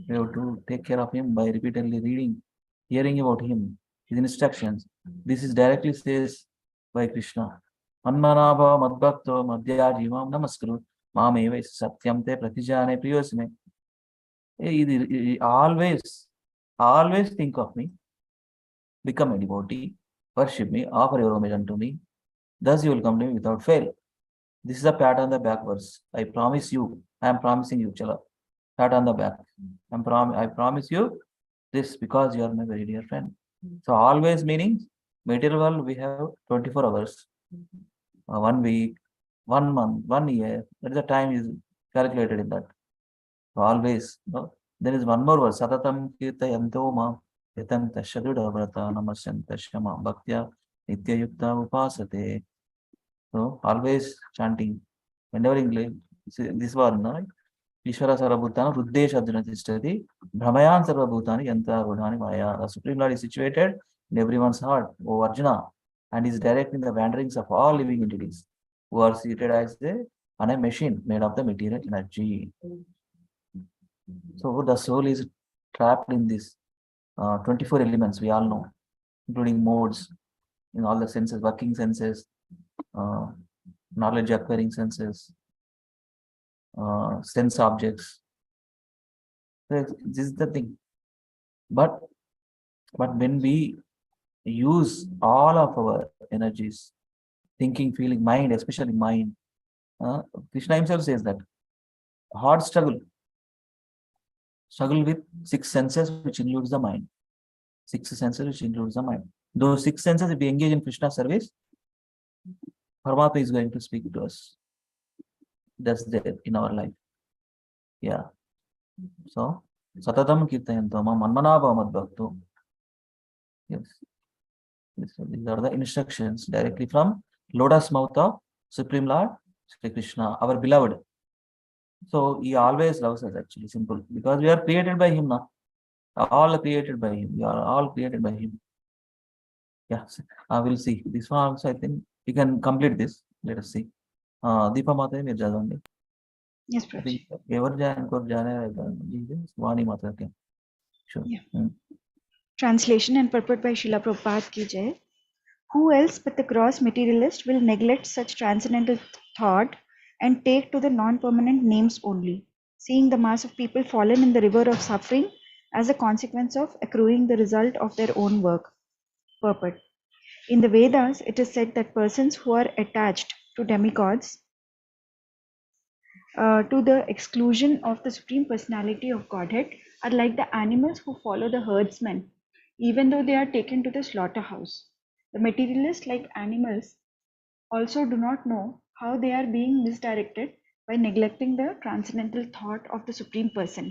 S3: We have to take care of him by repeatedly reading, hearing about him, his instructions. This is directly says by Krishna. Manmanabha madbhakto madhya jivam namaskuru mameva satyam te pratijane priyosme. Always think of me, become a devotee, worship me, offer your homage unto me. Thus you will come to me without fail. This is a pat on the back verse. I promise you. I am promising you, Chala. Pat on the back. I promise you this because you are my very dear friend. So always meaning material world we have 24 hours, 1 week, 1 month, 1 year. That is the time is calculated in that. So always. No? There is one more verse. Satatam kirtayanto ma yatanta shadrudavrata namasyanta shama bhaktya nitya yukta upasate. So always chanting. Whenever English, this one, no? Ishvara Sarabhutana, Ruddesh Arjuna Tishtati, Brahmayan Sarvabhutani, Yanta Rudhani Maya. The Supreme Lord is situated in everyone's heart, O Arjuna, and is directing the wanderings of all living entities who are seated as on a machine made of the material energy. So the soul is trapped in this 24 elements, we all know, including modes in all the senses, working senses, knowledge acquiring senses, sense objects. So this is the thing. But when we use all of our energies, thinking, feeling, mind, especially mind, Krishna himself says that hard struggle with 6 senses, which includes the mind. 6 senses, which includes the mind. Those 6 senses, if we engage in Krishna service, Paramatma is going to speak to us. That's there in our life. Yeah. So, Satatam Kirtayanto ma manmanabha madbhakto. Yes. These are the instructions directly from lotus mouth of Supreme Lord Sri Krishna, our beloved. So he always loves us, actually, simple, because we are created by him now. All created by him. We are all created by him. Yeah, I will see. This one also, I think you can complete this. Let us see. Deepa Mata, మీరు చదవండి.
S4: Yes,
S3: I think
S4: Prabhuji.
S3: ఎవరు join Vani Mata. Okay. Sure.
S4: Yeah. Translation and purport by Srila Prabhupada ki jai. Who else but the gross materialist will neglect such transcendental thought and take to the non-permanent names only, seeing the mass of people fallen in the river of suffering as a consequence of accruing the result of their own work. Purport. In the Vedas, it is said that persons who are attached to demigods to the exclusion of the Supreme Personality of Godhead are like the animals who follow the herdsmen, even though they are taken to the slaughterhouse. The materialists, like animals, also do not know how they are being misdirected by neglecting the transcendental thought of the Supreme Person.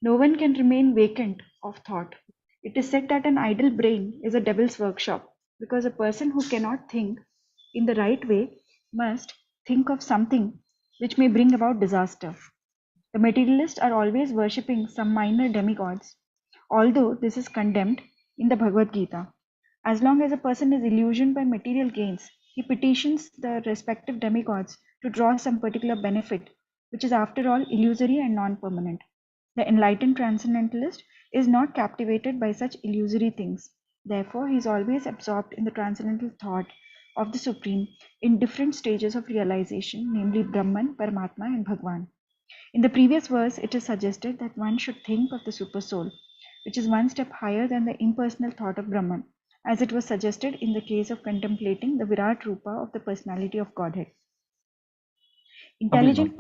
S4: No one can remain vacant of thought. It is said that an idle brain is a devil's workshop, because a person who cannot think in the right way must think of something which may bring about disaster. The materialists are always worshipping some minor demigods, although this is condemned in the Bhagavad Gita. As long as a person is illusioned by material gains, he petitions the respective demigods to draw some particular benefit, which is after all illusory and non-permanent. The enlightened transcendentalist is not captivated by such illusory things. Therefore, he is always absorbed in the transcendental thought of the Supreme in different stages of realization, namely Brahman, Paramatma, and Bhagwan. In the previous verse, it is suggested that one should think of the Supersoul, which is one step higher than the impersonal thought of Brahman, as it was suggested in the case of contemplating the Virat Rupa of the personality of Godhead. Intelligent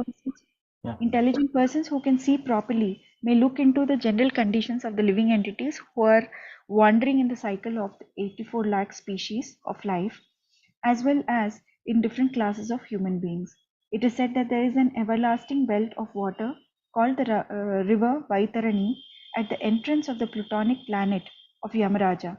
S4: persons who can see properly may look into the general conditions of the living entities who are wandering in the cycle of the 84 lakh species of life, as well as in different classes of human beings. It is said that there is an everlasting belt of water called the river Vaitarani at the entrance of the plutonic planet of Yamaraja,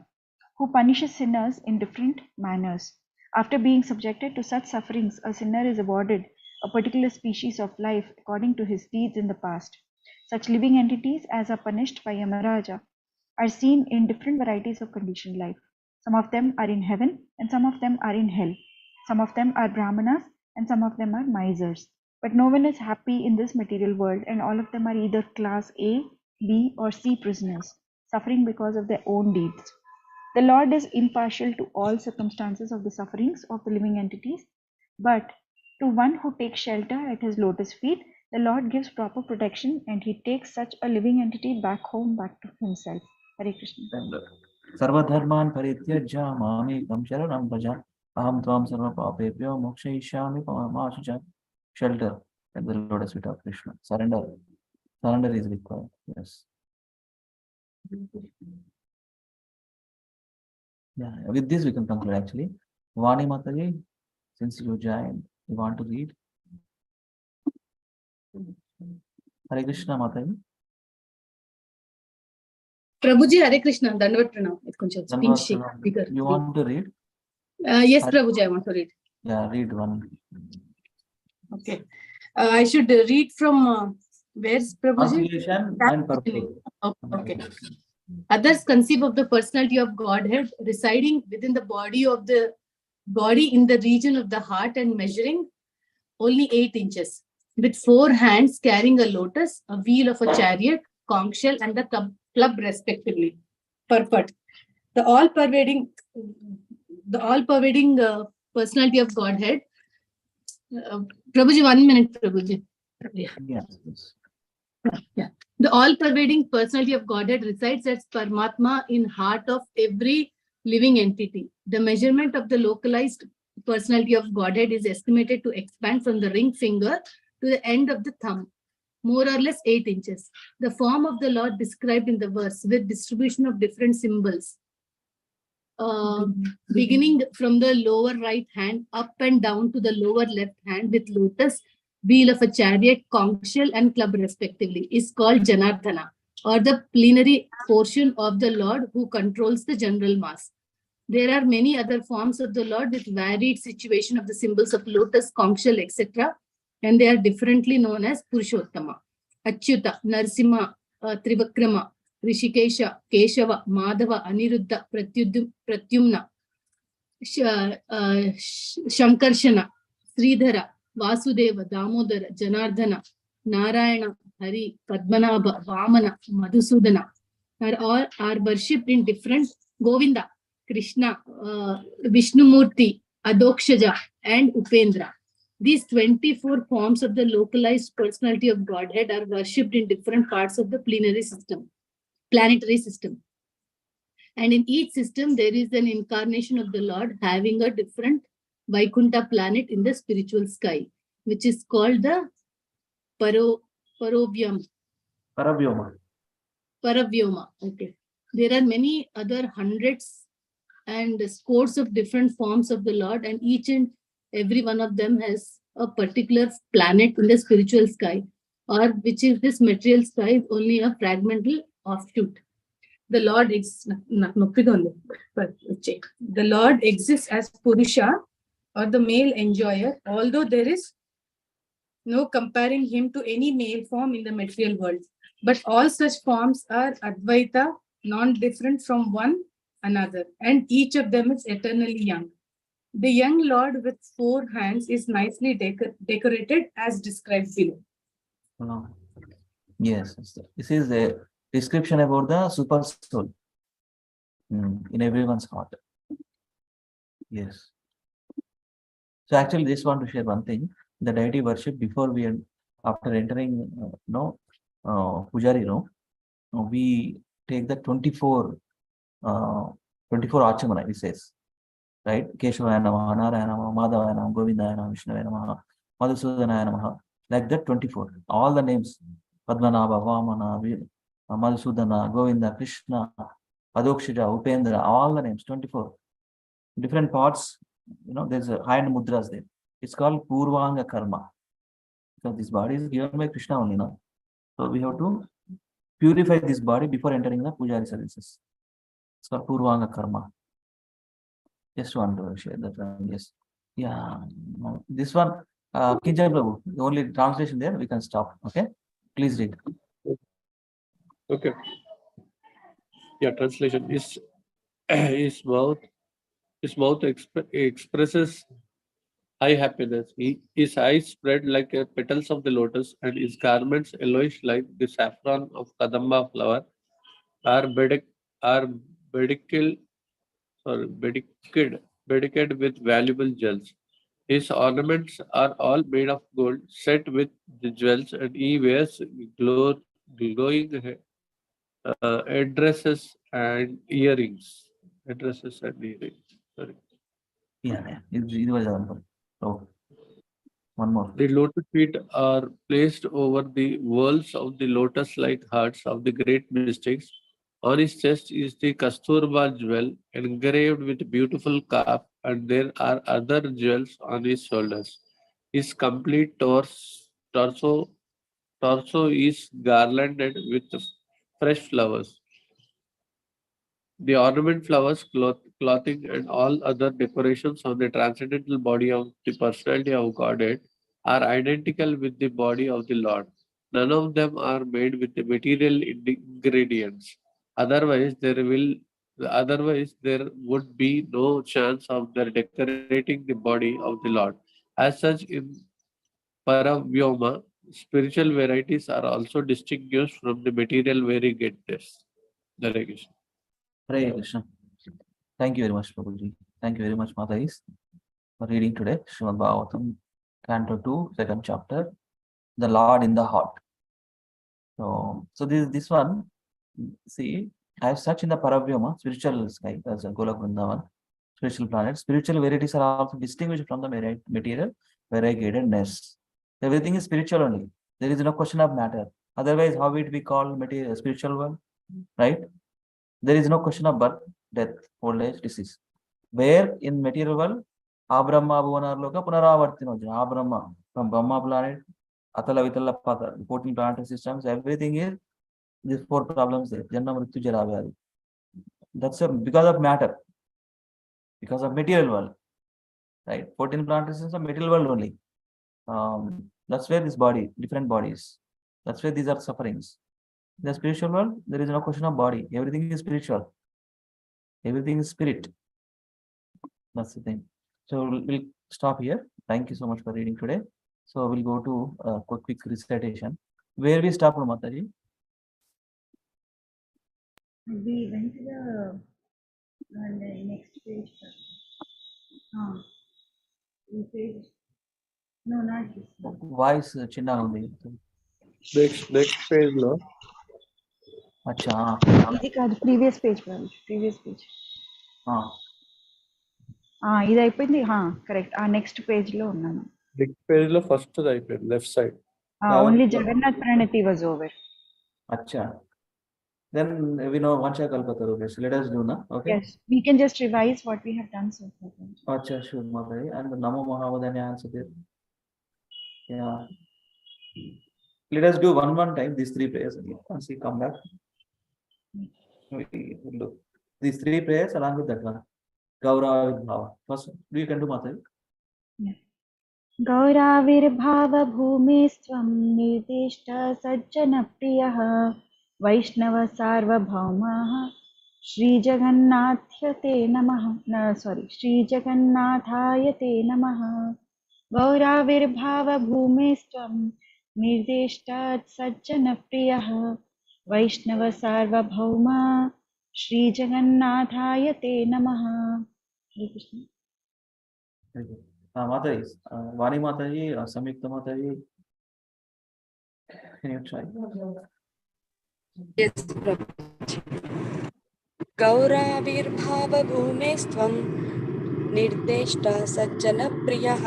S4: who punishes sinners in different manners. After being subjected to such sufferings, a sinner is awarded a particular species of life according to his deeds in the past. Such living entities as are punished by Yamaraja are seen in different varieties of conditioned life. Some of them are in heaven and some of them are in hell. Some of them are brahmanas and some of them are misers. But no one is happy in this material world, and all of them are either class A, B, or C prisoners, suffering because of their own deeds. The Lord is impartial to all circumstances of the sufferings of the living entities, but to one who takes shelter at his lotus feet, the Lord gives proper protection and he takes such a living entity back home, back to himself. Hare Krishna.
S3: सर्वधर्मान् परित्यज्य मामेकं शरणं भज अहं त्वां सर्वपापेभ्यो मोक्षयिष्यामि मा शुच. Shelter at the lotus feet of Krishna. Surrender is required. Yes. Yeah, with this we can conclude actually. Vani Mataji, since you joined, you want to read? Hare Krishna Mataji.
S7: Prabhuji, Hare Krishna, Dandavat Pranam. It's koncham
S3: Dandavat
S7: speech
S3: Pranam.
S7: bigger.
S3: You want to read?
S7: Yes, Prabhuji, I want to read.
S3: Yeah, read one.
S7: Okay. I should read from where's Prabhuji?
S3: Translation and purport.
S7: Okay. Others conceive of the personality of Godhead residing within the body in the region of the heart and measuring only 8 inches, with 4 hands carrying a lotus, a wheel of a chariot, conch shell, and the club respectively. Purport. The all-pervading personality of Godhead. Prabhuji, 1 minute, Prabhuji.
S3: Yes.
S7: Yeah. The all-pervading personality of Godhead resides as Paramatma in heart of every living entity. The measurement of the localized personality of Godhead is estimated to expand from the ring finger to the end of the thumb, more or less 8 inches. The form of the Lord described in the verse with distribution of different symbols, beginning from the lower right hand up and down to the lower left hand with lotus, wheel of a chariot, conch shell, and club respectively, is called Janardhana, or the plenary portion of the Lord who controls the general mass. There are many other forms of the Lord with varied situation of the symbols of lotus, conch shell, etc., and they are differently known as Purushottama, Achyuta, Narsimha, Trivakrama, Rishikesha, Keshava, Madhava, Aniruddha, Pratyumna, Shankarshana, Sridhara, Vasudeva, Damodara, Janardhana, Narayana, Hari, Padmanabha, Vamana, Madhusudana are worshipped in different Govinda, Krishna, Vishnumurti, Adokshaja, and Upendra. These 24 forms of the localized personality of Godhead are worshipped in different parts of the planetary system. And in each system, there is an incarnation of the Lord having a different Vaikuntha planet in the spiritual sky, which is called the Paravyama. Paravyoma. Okay. There are many other hundreds and scores of different forms of the Lord, and each and every one of them has a particular planet in the spiritual sky, or which is this material sky is only a fragmental offshoot. The Lord exists. The Lord exists as Purusha, or the male enjoyer, although there is no comparing him to any male form in the material world. But all such forms are Advaita, non-different from one another, and each of them is eternally young. The young Lord with 4 hands is nicely decorated as described below.
S3: Yes, this is a description about the super soul in everyone's heart. Yes. So actually, just want to share one thing: the deity worship before after entering, Pujari room, we take the 24 Archamana, he says, right? Keshavaya Namaha, Narayana Namaha, Madhavaya Namaha, Govindaya Namaha, Vishnavaya Namaha, Madhusudanaya Namaha, like that 24. All the names, Padmanabha, Vamana, Madhusudana, Govinda, Krishna, Adokshaja, Upendra, all the names, 24. Different parts, there's a hand mudras there. It's called Purvanga Karma. So this body is given by Krishna only now. So we have to purify this body before entering the Pujari services. It's called Purvanga Karma. Just want to share that one. Yes. Yeah. This one, Kinjay Prabhu, the only translation there, we can stop. Okay. Please read.
S6: Okay. Yeah, translation is his mouth expresses high happiness. His eyes spread like petals of the lotus, and his garments yellowish like the saffron of kadamba flower are bediced with valuable jewels. His ornaments are all made of gold, set with the jewels, and he wears glowing addresses and earrings. Sorry.
S3: Yeah. It was one. Oh, one more.
S6: The lotus feet are placed over the whorls of the lotus-like hearts of the great mystics. On his chest is the Kasturba jewel engraved with beautiful calf, and there are other jewels on his shoulders. His complete torso is garlanded with fresh flowers. The ornament, flowers, clothing, and all other decorations on the transcendental body of the personality of Godhead are identical with the body of the Lord. None of them are made with the material ingredients. Otherwise, there would be no chance of their decorating the body of the Lord. As such, in Paravyoma, spiritual varieties are also distinguished from the material variegates. Hare Krishna.
S3: Hare Krishna. Thank you very much, Prabhuji. Thank you very much, Matais, for reading today. Srimad Bhagavatam, Canto 2, 2nd chapter, The Lord in the Heart. So this one, see, I have searched in the Paravyama, spiritual sky, as a Golak Vrindavan, spiritual planet. Spiritual varieties are also distinguished from the material variegatedness. Everything is spiritual only. There is no question of matter. Otherwise, how it be called material spiritual world, right? There is no question of birth, death, old age, disease. Where in material world, Abrahma Bhuvanarloka Punaravartino, Abrahma from Brahma planet, Atala Vitala Pada, 14 planetary systems, everything is these 4 problems there. Janna Mrityu Jara Vyadi. That's because of matter, because of material world, right? 14 planetary systems are material world only. That's where this body, different bodies. That's where these are sufferings. In the spiritual world, there is no question of body. Everything is spiritual. Everything is spirit. That's the thing. So we'll stop here. Thank you so much for reading today. So we'll go to quick recitation. Where we stop, Mataji?
S4: We went to the next page. Page. No, not this one.
S3: Voice chinna undi.
S6: Next page lo.
S3: Acha.
S4: ఇది కాదు, previous page previous page
S3: Ah.
S4: ఇది అయిపోయింది, correct. ఆ next page లో ఉన్నాను.
S6: Next page lo first అయిపోయింది, left side.
S4: Only Jagannath Pranati was over.
S3: Acha. Then we know Vacha Kalpataru. Okay, so let us do now. Okay.
S4: Yes, we can just revise what we have done so far.
S3: Acha, sure, Mataji. And Namo Mahavadanya also there. Yeah. Let us do one time these three prayers again. Once we come back, we will do these three prayers along with that one. Gaura Bhava. First, you can do Mataji.
S4: Yeah. गौराविर्भाव भूमेस्त्वं निर्दिष्ट सज्जनप्रियः वैष्णव सार्वभौमः श्रीजगन्नाथ्य ते नमः. श्रीजगन्नाथाय ते नमः. गौराविर्भाव भूमेस्त्वं निर्दिष्ट सज्जनप्रियः वैष्णव सार्वभौम श्रीजगन्नाथाय ते नमः. हरे Krishna.
S3: Mataji, Vani Mataji, Samyukta Mataji. Can you try?
S5: Yes, Prabhuji. गौराविर्भावभूमेस्त्वं निर्देष्ट सज्जनप्रियः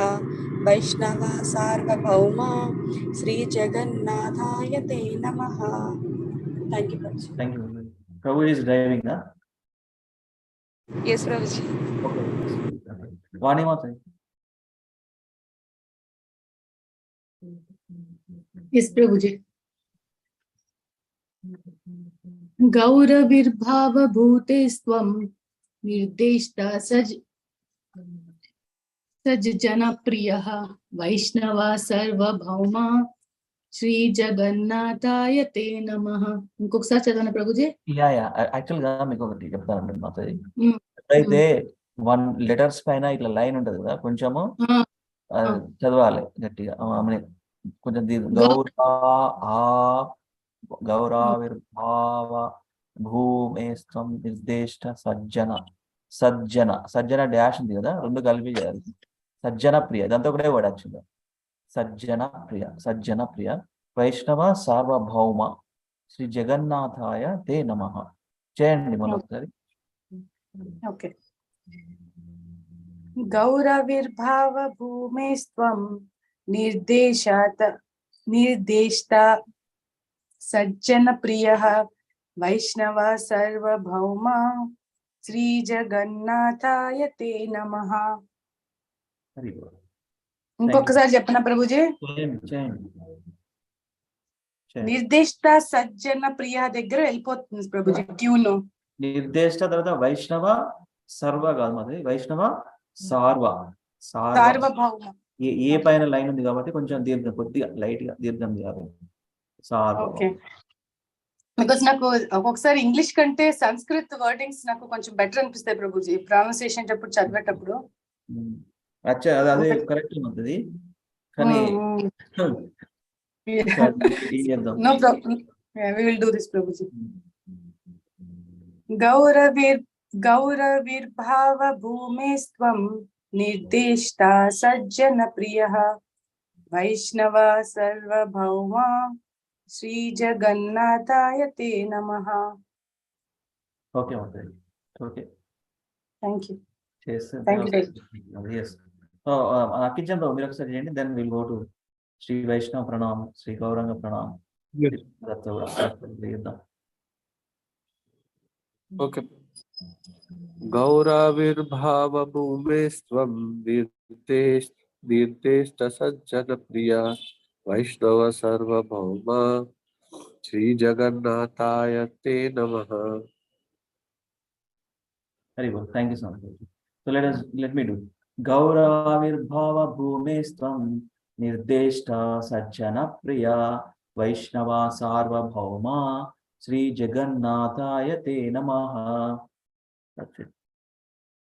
S5: वैष्णव सार्वभौमा श्रीजगन्नाथाय ते नमः. Thank you, Prabhuji.
S3: Thank you. Prabhu is driving, huh?
S5: Yes, Prabhuji.
S3: Okay. Vani Mataji.
S7: Yes, Prabhuji. गौरविर्भावभूते स्वं निर्दिष्ट सज्जनप्रियः वैष्णव सार्वभौमा श्रीजगन्नाथाय ते नमः. ఇంకొకసారి చదవనా ప్రభుజీ?
S3: Yeah. Actually గా మీకు ఒకటి చెప్తాను మాతాజీ. అయితే వన్ లెటర్స్ పైన ఇట్లా లైన్ ఉంటది కదా, కొంచెము చదవాలి గట్టిగా. కొంచెం గౌరావిర్భావ భూమేస్త్వం నిర్దేష్ట సజ్జన డాష్ ఉంది కదా, రెండు కలిపి చేయాలి. సజ్జన ప్రియ, ఇదంతా ఒకటే వర్డ్ యాక్చువల్గా. సజ్జన ప్రియ వైష్ణవ సార్వభౌమ శ్రీ జగన్నాథాయ తే నమః. చేయండి మనం ఒకసారి.
S5: ఓకే. గౌరవిర్భావ భూమేస్త్వం నిర్దేష్ట సజ్జన ప్రియః వైష్ణవ సర్వభౌమ శ్రీ జగన్నాథాయ తే నమః. ఇంకొకసారి చెప్పనా ప్రభుజీ? నిర్దిష్ట సజ్జన ప్రియ దగ్గర వెళ్ళిపోతుంది ప్రభుజీ ట్యూన్.
S3: నిర్దిష్ట తర్వాత వైష్ణవ సర్వ కాదు మరి, వైష్ణవ
S5: సార్వభౌమ.
S3: ఏ పైన లైన్ ఉంది కాబట్టి కొంచెం దీర్ఘం, కొద్దిగా లైట్ గా దీర్ఘం కాదు.
S5: ఓకే. బికాస్ నాకు ఒక్కొక్కసారి ఇంగ్లీష్ కంటే సంస్కృత్ వర్డింగ్స్ నాకు కొంచెం బెటర్ అనిపిస్తాయి ప్రభుజీ ప్రొనౌన్సియేషన్ అప్పుడు చదివేటప్పుడు.
S3: అదే కరెక్ట్ అవుతుంది కానీ
S5: no problem. Yeah, we will do this, Prabhuji. Gauravirbhava bhumestvam nirdeshta sajjana priyaha Vaishnava sarvabhauma Sri Jagannathaya te namaha.
S3: Okay. Thank you.
S5: Yes. Thank you.
S3: Yes. So, Akichan, మీరు ఒకసారి చేయండి, then we'll go to Sri Vaishnava Pranam, Sri Gauranga Pranam.
S6: Okay. Gauravirbhava bhumestvam निर्देष्ट सज्जन प्रिया वैष्णव सार्वभौमा श्री जगन्नाथाय ते नमः.
S3: Very well. Thank you so much. So let me do. Gauravirbhava bhumestvam निर्देष्टा सज्जन प्रिया वैष्णवा सार्वभौमा श्री जगन्नाथाय ते नमः. That's it.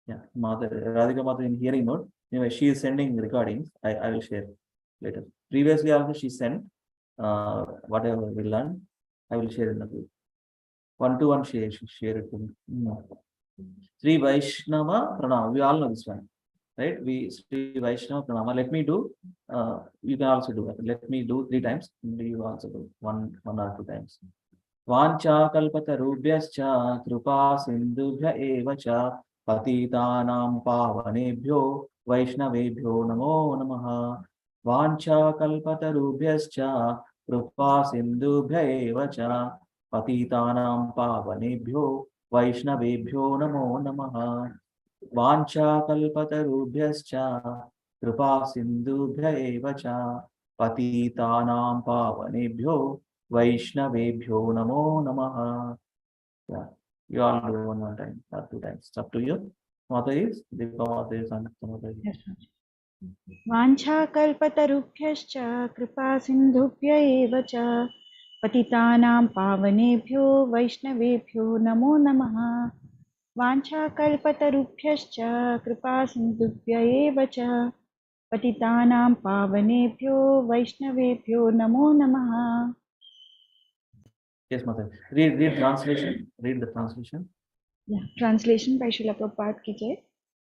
S3: Yeah, Mother, Radhika Mother in hearing mode. Anyway, she is sending recordings. I will share later. Previously also she sent whatever we learned. I will share in the group. 1-to-1 share it to me. Sri Vaishnava Pranam. We all know this one, right? We Sri Vaishnava Pranama. Let me do. You can also do it. Let me do 3 times. You also do one or 2 times. Vancha kalpatarubhyascha kripa sindhubhya eva cha patitanam pavanebhyo vaishnavebhyo namo namaha. Vancha kalpatarubhyascha kripa sindhubhya eva cha patitanam pavanebhyo vaishnavebhyo namo namaha. Vancha kalpatarubhyascha kripa sindhubhya eva cha patitanam pavanebhyo Vaishnavebhyo namo namaha. Yeah, you all do one time or 2 times. It's up to you. Mata is Deepa Mata is and Mata is.
S4: Yes, Maharaj. वाञ्छाकल्पतरुभ्यश्च कृपासिन्धुभ्य एव च पतितानां पावनेभ्यो वैष्णवेभ्यो नमो नमः। वाञ्छाकल्पतरुभ्यश्च कृपासिन्धुभ्य एव च पतितानां पावनेभ्यो वैष्णवेभ्यो नमो नमः।
S3: Yes, Mata. Read translation. Read the translation.
S4: Yeah. Translation by Srila Prabhupada ki jai.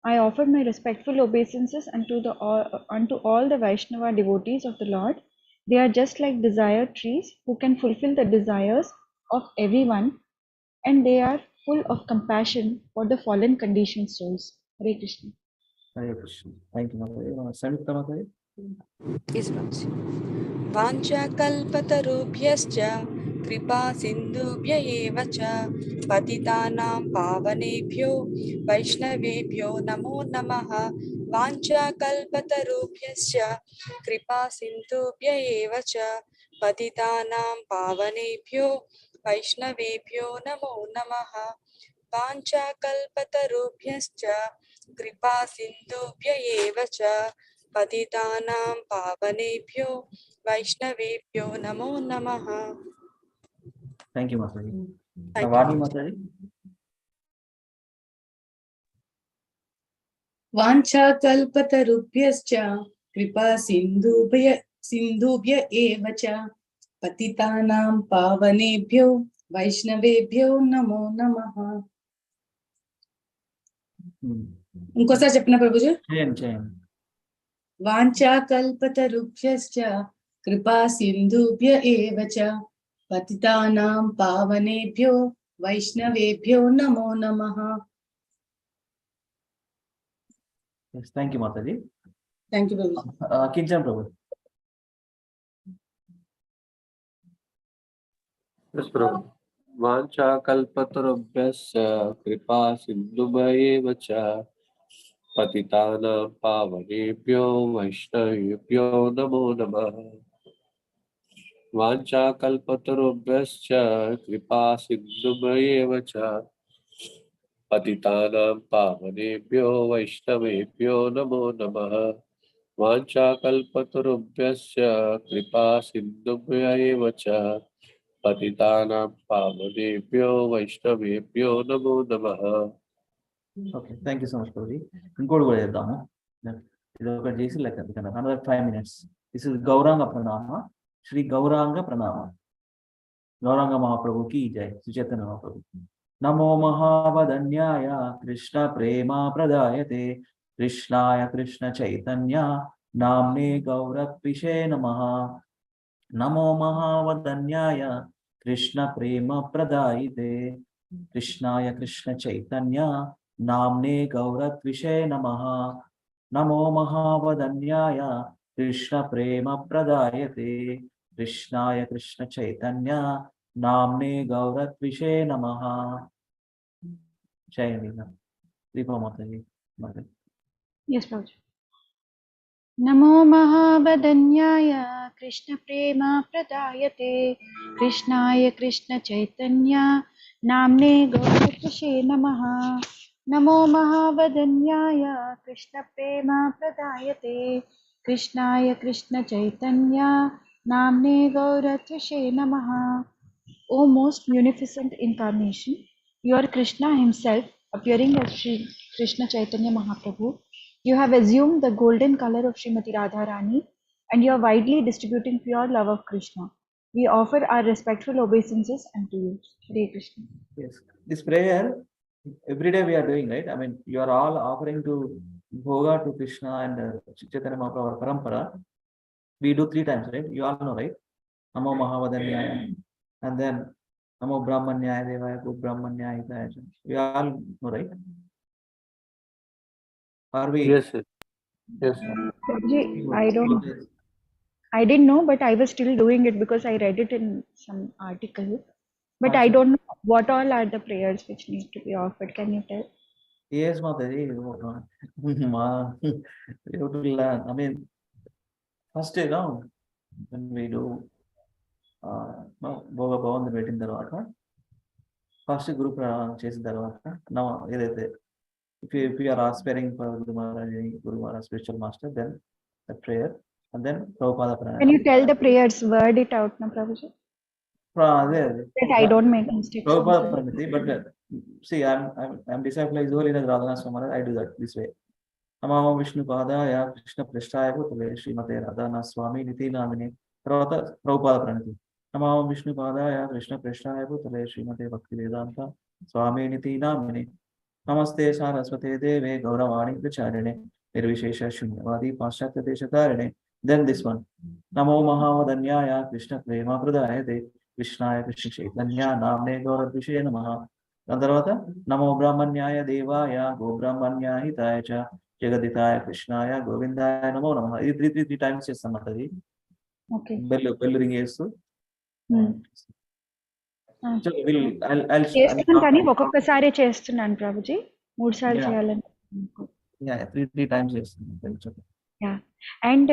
S4: I offer my respectful obeisances unto all the Vaishnava devotees of the Lord. They are just like desired trees who can fulfill the desires of everyone, and they are full of compassion for the fallen conditioned souls. Hare Krishna.
S3: Hare Krishna. Thank you, Mata. Samyukta Mata.
S5: Yes, Ramji. वाञ्छाकल्पतरुभ्यश्च कृपा सिन्धुभ्य एव च पतितानां पावनेभ्यो वैष्णवेभ्यो नमो नमः। वाञ्छाकल्पतरुभ्यश्च कृपा सिन्धुभ्य एव च पतितानां पावनेभ्यो वैष्णवेभ्यो नमो नमः। वाञ्छाकल्पतरुभ्यश्च कृपा सिन्धुभ्य एव च पतितानां पावनेभ्यो वैष्णवेभ्यो नमो नमः।
S3: Thank you, Mata.
S5: Thank
S3: Vani
S5: you.
S3: Mata.
S7: वाञ्छाकल्पतरुभ्यश्च कृपा सिन्धुभ्य एव च पतितानां पावनेभ्यो वैष्णवेभ्यो नमो नमः। ఇంకోసారి చెప్పిన ప్రభుజీ. वाञ्छाकल्पतरुभ्यश्च कृपा सिन्धुभ्य एव च पतितानां पावनेभ्यो वैष्णवेभ्यो नमो नमः।
S3: Yes, thank you, Mataji.
S7: Thank you, Prabhu.
S3: Kinchan Prabhu.
S6: Yes, Prabhu. Vancha kalpatarubhyascha kripa sindhubhya eva cha patitanam pavanebhyo vaishnavebhyo namo namah. Vancha kalpatarubhyascha kripa sindhubhya eva cha patitanam pavanebhyo vaishnavebhyo namo namah. Vancha kalpatarubhyascha kripa sindhubhya eva cha patitanam pavanebhyo vaishnavebhyo namo namah.
S3: Okay, thank you so much, Prabhu. ఇంకోటి కూడా చేద్దాము. ఇది ఒకటి చేసి లెక్క another 5 minutes. This is Gauranga Pranama. Shri Gauranga Pranama. Gauranga Mahaprabhu ki jai. Suchaitanya Mahaprabhu. Namo Mahavadanyaya Krishna Prema Pradayate Krishnaya Krishna Chaitanya Namne Gauratvishe Namaha. Namo Mahavadanyaya Krishna Prema Pradayate Krishnaya Krishna Chaitanya Namne Gauratvishe Namaha. Namo Mahavadanyaya Krishna Prema Pradayate Krishnaya Krishna Chaitanya Namne Gauratvishe Namaha. Jai Nina. Deepa Mataji.
S4: Yes, Prabhuji. नमो महावदन्याय कृष्णप्रेमा प्रदायते कृष्णाय कृष्णचैतन्य नाम्ने गौरकृषे नमः। नमो महावदन्याय कृष्णप्रेमा प्रदायते कृष्णाय कृष्णचैतन्य नाम्ने गौरकृषे नमः। O most munificent incarnation, you are Krishna himself appearing as Sri Krishna Chaitanya Mahaprabhu, you have assumed the golden color of Srimati Radharani and you are widely distributing pure love of Krishna. We offer our respectful obeisances unto you. Hare Krishna.
S3: Yes. This prayer, every day we are doing, right? I mean, you are all offering to Bhoga to Krishna and Chaitanya Mahaprabhu Parampara. We do 3 times, right? You all know, right? Namo Mahavadanyaya. And then Namo Brahmanyaya Devaya Go Brahmanyaya Hidaya. We all know, right? Are we?
S6: Yes, yes, yes.
S4: I didn't know, but I was still doing it because I read it in some article. But I don't know what all are the prayers which need to be offered. Can you tell?
S3: Yes, Mataji. You have to learn. I mean, first, when we do Bhoga Bhavan పెట్టిన తర్వాత first group చేసిన తర్వాత ఏదైతే if you are aspiring for Guru Maharaj spiritual master, then the prayer and then Prabhupada Pranam.
S4: Can you tell the prayers, word it out, na Prabhuji? That I don't make mistakes.
S3: Prabhupada Pranamiti, but see, I'm disciple is only in Radhana Swami. I do that this way. Namo Vishnu Padaya Krishna Prasthaya Bhutale Srimate Radhana Swami Niti Namini. Prabhupada Pranamiti. Namo Vishnu Padaya Krishna Prasthaya Bhutale Srimate Bhakti Vedanta Swami Niti Namini. Namaste Saraswate Deve Gauravani Pracharine Nirvishesha Shunyavadi Paschatya Deshatarine. Then this one. Namo Mahavadanyaya Krishna Prema Pradayate Krishnaya Krishna Chaitanya Namne Gauravishya Namaha. And తర్వాత నమో బ్రహ్మణ్యాయ దేవాయ go బ్రహ్మణ్యాయ హితాయ చ జగదితాయ కృష్ణాయ గోవిందాయ నమో నమః. ఇది 3 times చేస్తాం అది.
S4: Okay.
S3: Bell ring చేస్తూ.
S4: చేస్తున్నాను కానీ ఒక్కొక్కసారి చేస్తున్నాను ప్రభుజీ 3 సార్లు చేయాలని.
S3: Yeah, 3 times చేస్తాను.
S4: Yeah, and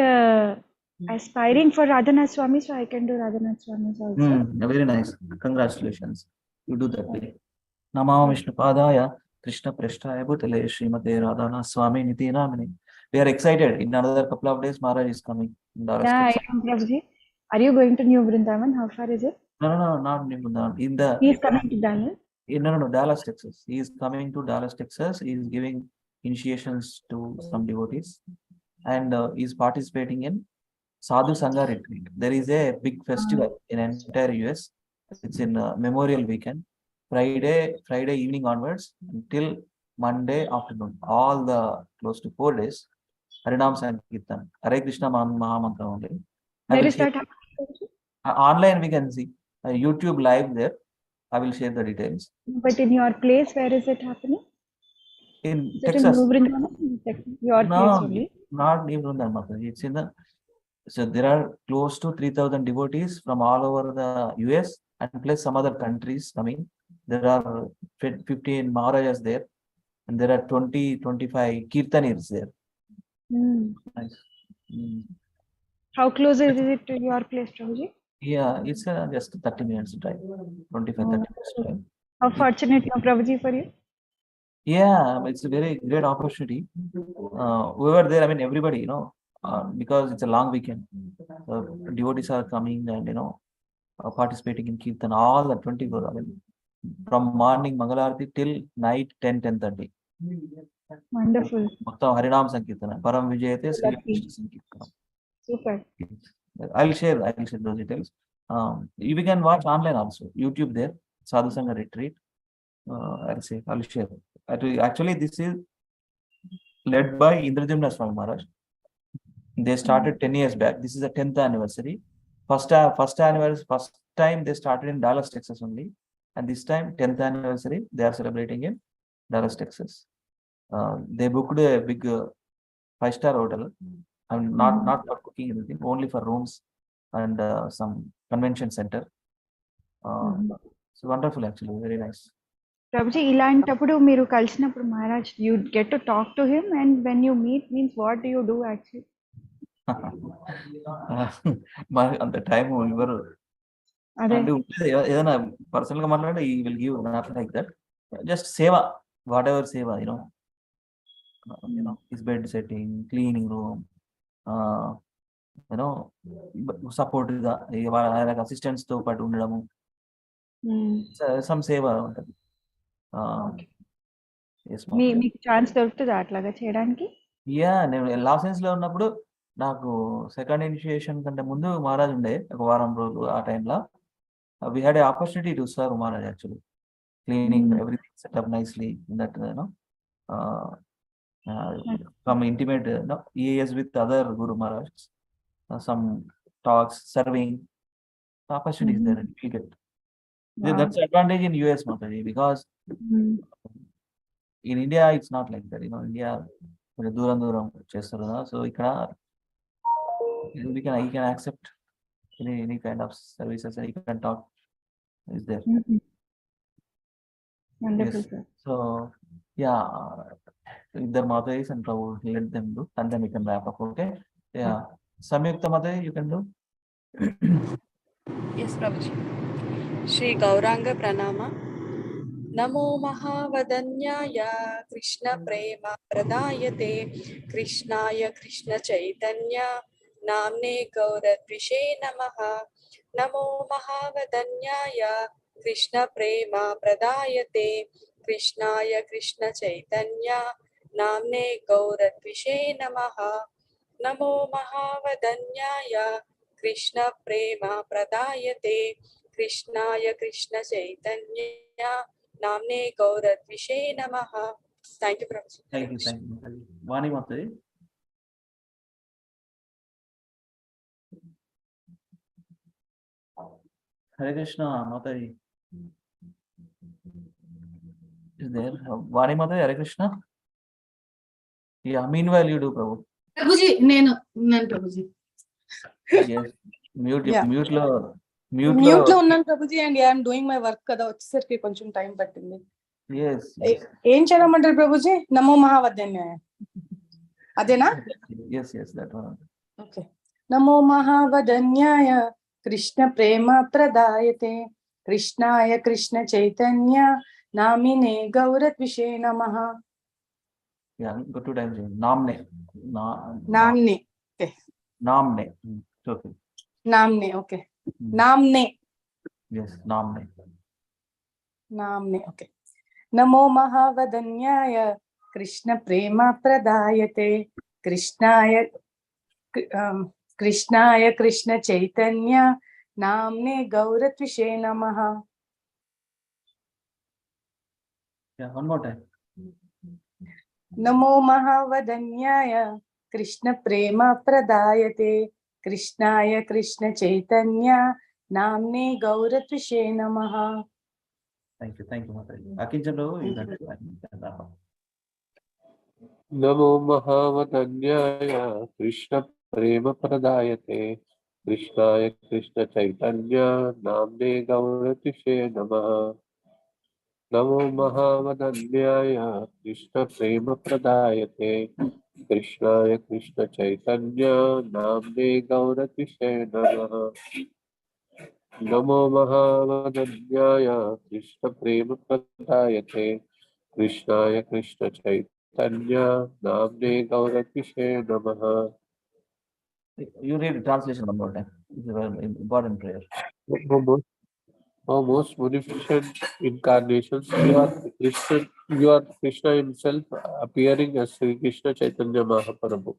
S4: aspiring for Radhanath Swami, so I can do Radhanath Swamis also.
S3: Very nice. Congratulations. You do that way. Namo Vishnu Padaya Krishna Prasthaya Bhutale Srimate Radhana Swami Niti Namini. We are excited. In another couple of days, Maharaj is coming.
S4: Yeah, I know, Prabhuji. Are you going to New Vrindavan? How far is it?
S3: No, not New Vrindavan.
S4: He is coming to Dallas?
S3: No, Dallas, Texas. He is coming to Dallas, Texas. He is giving initiations to some devotees. And he is participating in Sadhu Sangha retreat. There is a big festival in entire US. It's in Memorial Weekend. Friday evening onwards until Monday afternoon. All the close to 4 days. Harinam Sankirtan. Hare Krishna Mahamantra only.
S4: Where is that happening?
S3: Online we can see. YouTube live there. I will share the details.
S4: But in your place, where is it happening?
S3: In
S4: is
S3: Texas.
S4: In New Vrindavan? Your place only?
S3: Not New Vrindavan. It's in the. So there are close to 3,000 devotees from all over the US and plus some other countries coming. There are 15 Maharajas there and there are 20-25 Kirtanirs there. Nice.
S4: How close is it to your place, Prabhuji?
S3: Yeah, it's just 30 minutes drive. 25-30 minutes drive.
S4: How fortunate, Prabhuji, for you?
S3: Yeah, it's a very great opportunity. Whoever there, I mean, everybody, because it's a long weekend. Devotees are coming and, participating in Kirtan, all the 24, I mean, from morning Mangalarti till night 10-10:30.
S4: Wonderful.
S3: Harinam Sankirtana, Param Vijayate, Sri Krishna Sankirtana.
S4: Super.
S3: I'll share those details. You can watch online also, YouTube there, Sadhu Sangha retreat. I'll share. Actually, this is led by Indrajamna Swami Maharaj. They started 10 years back. This is the 10th anniversary. First time they started in Dallas, Texas only. And this time, 10th anniversary, they are celebrating in Dallas, Texas. They booked a big 5-star hotel. I mean, not for cooking anything, only for rooms and some convention center. So wonderful, actually, very nice.
S4: Prabhuji, ఇలాంటప్పుడు మీరు కలిసినప్పుడు Maharaj, you get to talk to him, and when you meet, means what do you do actually?
S3: At the time we were ఏదైనా personal గా మాట్లాడి he will give not like that. Just seva, whatever seva, his bed setting, cleaning room, support గా వాళ్ళ assistants తో పాటు ఉండడము, some seva ఉంటుంది. Yes, Mataji.
S4: మీకు ఛాన్స్ దొరుకుతుందా అట్లాగా చేయడానికి?
S3: యా, నేను లాసెన్స్ లో ఉన్నప్పుడు నాకు సెకండ్ ఇనిషియేషన్ కంటే ముందు మహారాజ్ ఉండే ఒక వారం రోజులు. ఆ టైంలో we had an opportunity to serve Maharaj actually, cleaning everything set up nicely in that some intimate EAS with other Guru Maharaj, some talks, serving opportunities there. We get that's the advantage in US, Mataji, because in India it's not like that. India దూరం చేస్తారు కదా. So ఇక్కడ you can accept any kind of services and you can talk is there.
S4: Wonderful,
S3: Yes.
S4: sir.
S3: So yeah, ఇద్దరు Mataji and Prabhu, let them do and then we can wrap up. Okay. Yeah. Samyukta Mataji, you can do.
S5: Yes, Prabhuji. Shri Gauranga Pranama. नमो महावदन्याय कृष्ण प्रेम प्रदायते कृष्णाय कृष्ण चैतन्य नाम्ने गौरद्विषे नमः। नमो महावदन्याय कृष्ण प्रेम प्रदायते कृष्णाय कृष्ण चैतन्य नाम्ने गौरद्विषे नमः। नमो महावदन्याय कृष्ण प्रेम प्रदायते कृष्णाय कृष्ण चैतन्य नामने गौरद्विषे नमः। Thank you, Prabhuji.
S3: Thank you, Mataji. Vani Mataji. Hare Krishna, Mataji. Is there? Vani Mataji, Hare Krishna. Yeah, meanwhile you do, Prabhu.
S7: Prabhuji నేను Prabhuji.
S3: Yes. Mute
S5: Yeah.
S3: mute లో
S5: ఉన్నాను Prabhuji, and I'm doing my work కదా, వచ్చేసరికి కొంచెం time పట్టింది.
S3: yes.
S5: ఏం చేయమంటారు ప్రభుజీ? నమో మహావదన్యాయ అదేనా?
S3: Yes, that one.
S5: ఓకే. నమో మహావదన్యాయ కృష్ణ ప్రేమ ప్రదాయతే కృష్ణాయ కృష్ణ చైతన్య నామినే గౌరద్విషే నమః.
S3: Yeah, go 2 times. Namne.
S5: నామ్నే.
S3: Namne. Okay.
S5: నామ్నే. ఓకే. నామ్నే.
S3: Yes, Namne.
S5: నామ్నే. ఓకే. నమో మహావదన్యాయ కృష్ణ ప్రేమ ప్రదాయతే కృష్ణాయ కృష్ణ చైతన్య నామ్నే గౌరద్విషే నమః.
S3: Yeah, one more time.
S5: నమో మహావదన్యాయ కృష్ణ ప్రేమ ప్రదాయతే కృష్ణాయ కృష్ణ చైతన్య నామ్నే గౌరద్విషే నమః.
S3: Thank you, Mataji. Akinchalo, you can do.
S6: नमो महावदन्याय कृष्ण प्रेम प्रदायते कृष्णाय कृष्ण चैतन्य नाम्ने गौरतिषे नमः। नमो महावदन्याय कृष्ण प्रेम प्रदायते कृष्णाय कृष्ण चैतन्य नाम्ने गौरतिषे नमः। नमो महावदन्याय कृष्ण प्रेम प्रदायते कृष्णाय कृष्ण चैतन्य नाम्ने गौरतिषे नमः।
S3: You read the translation one more time. It's a very important prayer.
S6: O most munificent incarnations, you are Krishna himself appearing as Sri Krishna Chaitanya Mahaprabhu.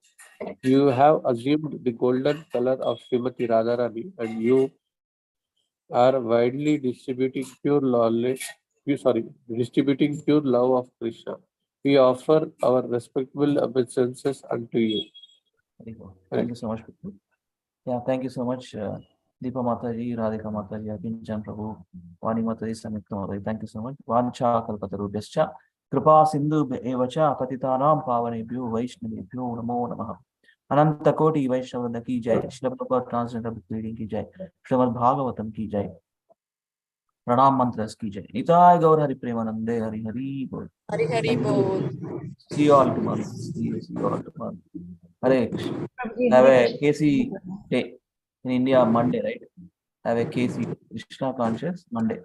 S6: You have assumed the golden color of Srimati Radharani and you are widely distributing pure love of Krishna. We offer our respectful obeisances unto you.
S3: Thank you so much. Yeah, thank you so much, Deepa Mataji, Radhika Mataji, Akinchan Prabhu, Vani Mataji, Samyukta Mataji. Thank you so much. Vancha kalpatarubhyascha kripa sindhu evacha patitanam pavanebhyo vaishnavebhyo namo namah. Ananta koti Vaishnavanda ki jai. Srila Prabhupada Transcendental Book Reading ki jai. Srimad Bhagavatam ki jai. Pranam mantras ki jai. Nitai Gaur Hari Premanande Hari Hari Bol.
S5: Hari Hari Bol.
S3: See you all tomorrow. See you all tomorrow. Hare Krishna. Have a KC day in India Monday, right? Have a KC Krishna conscious Monday.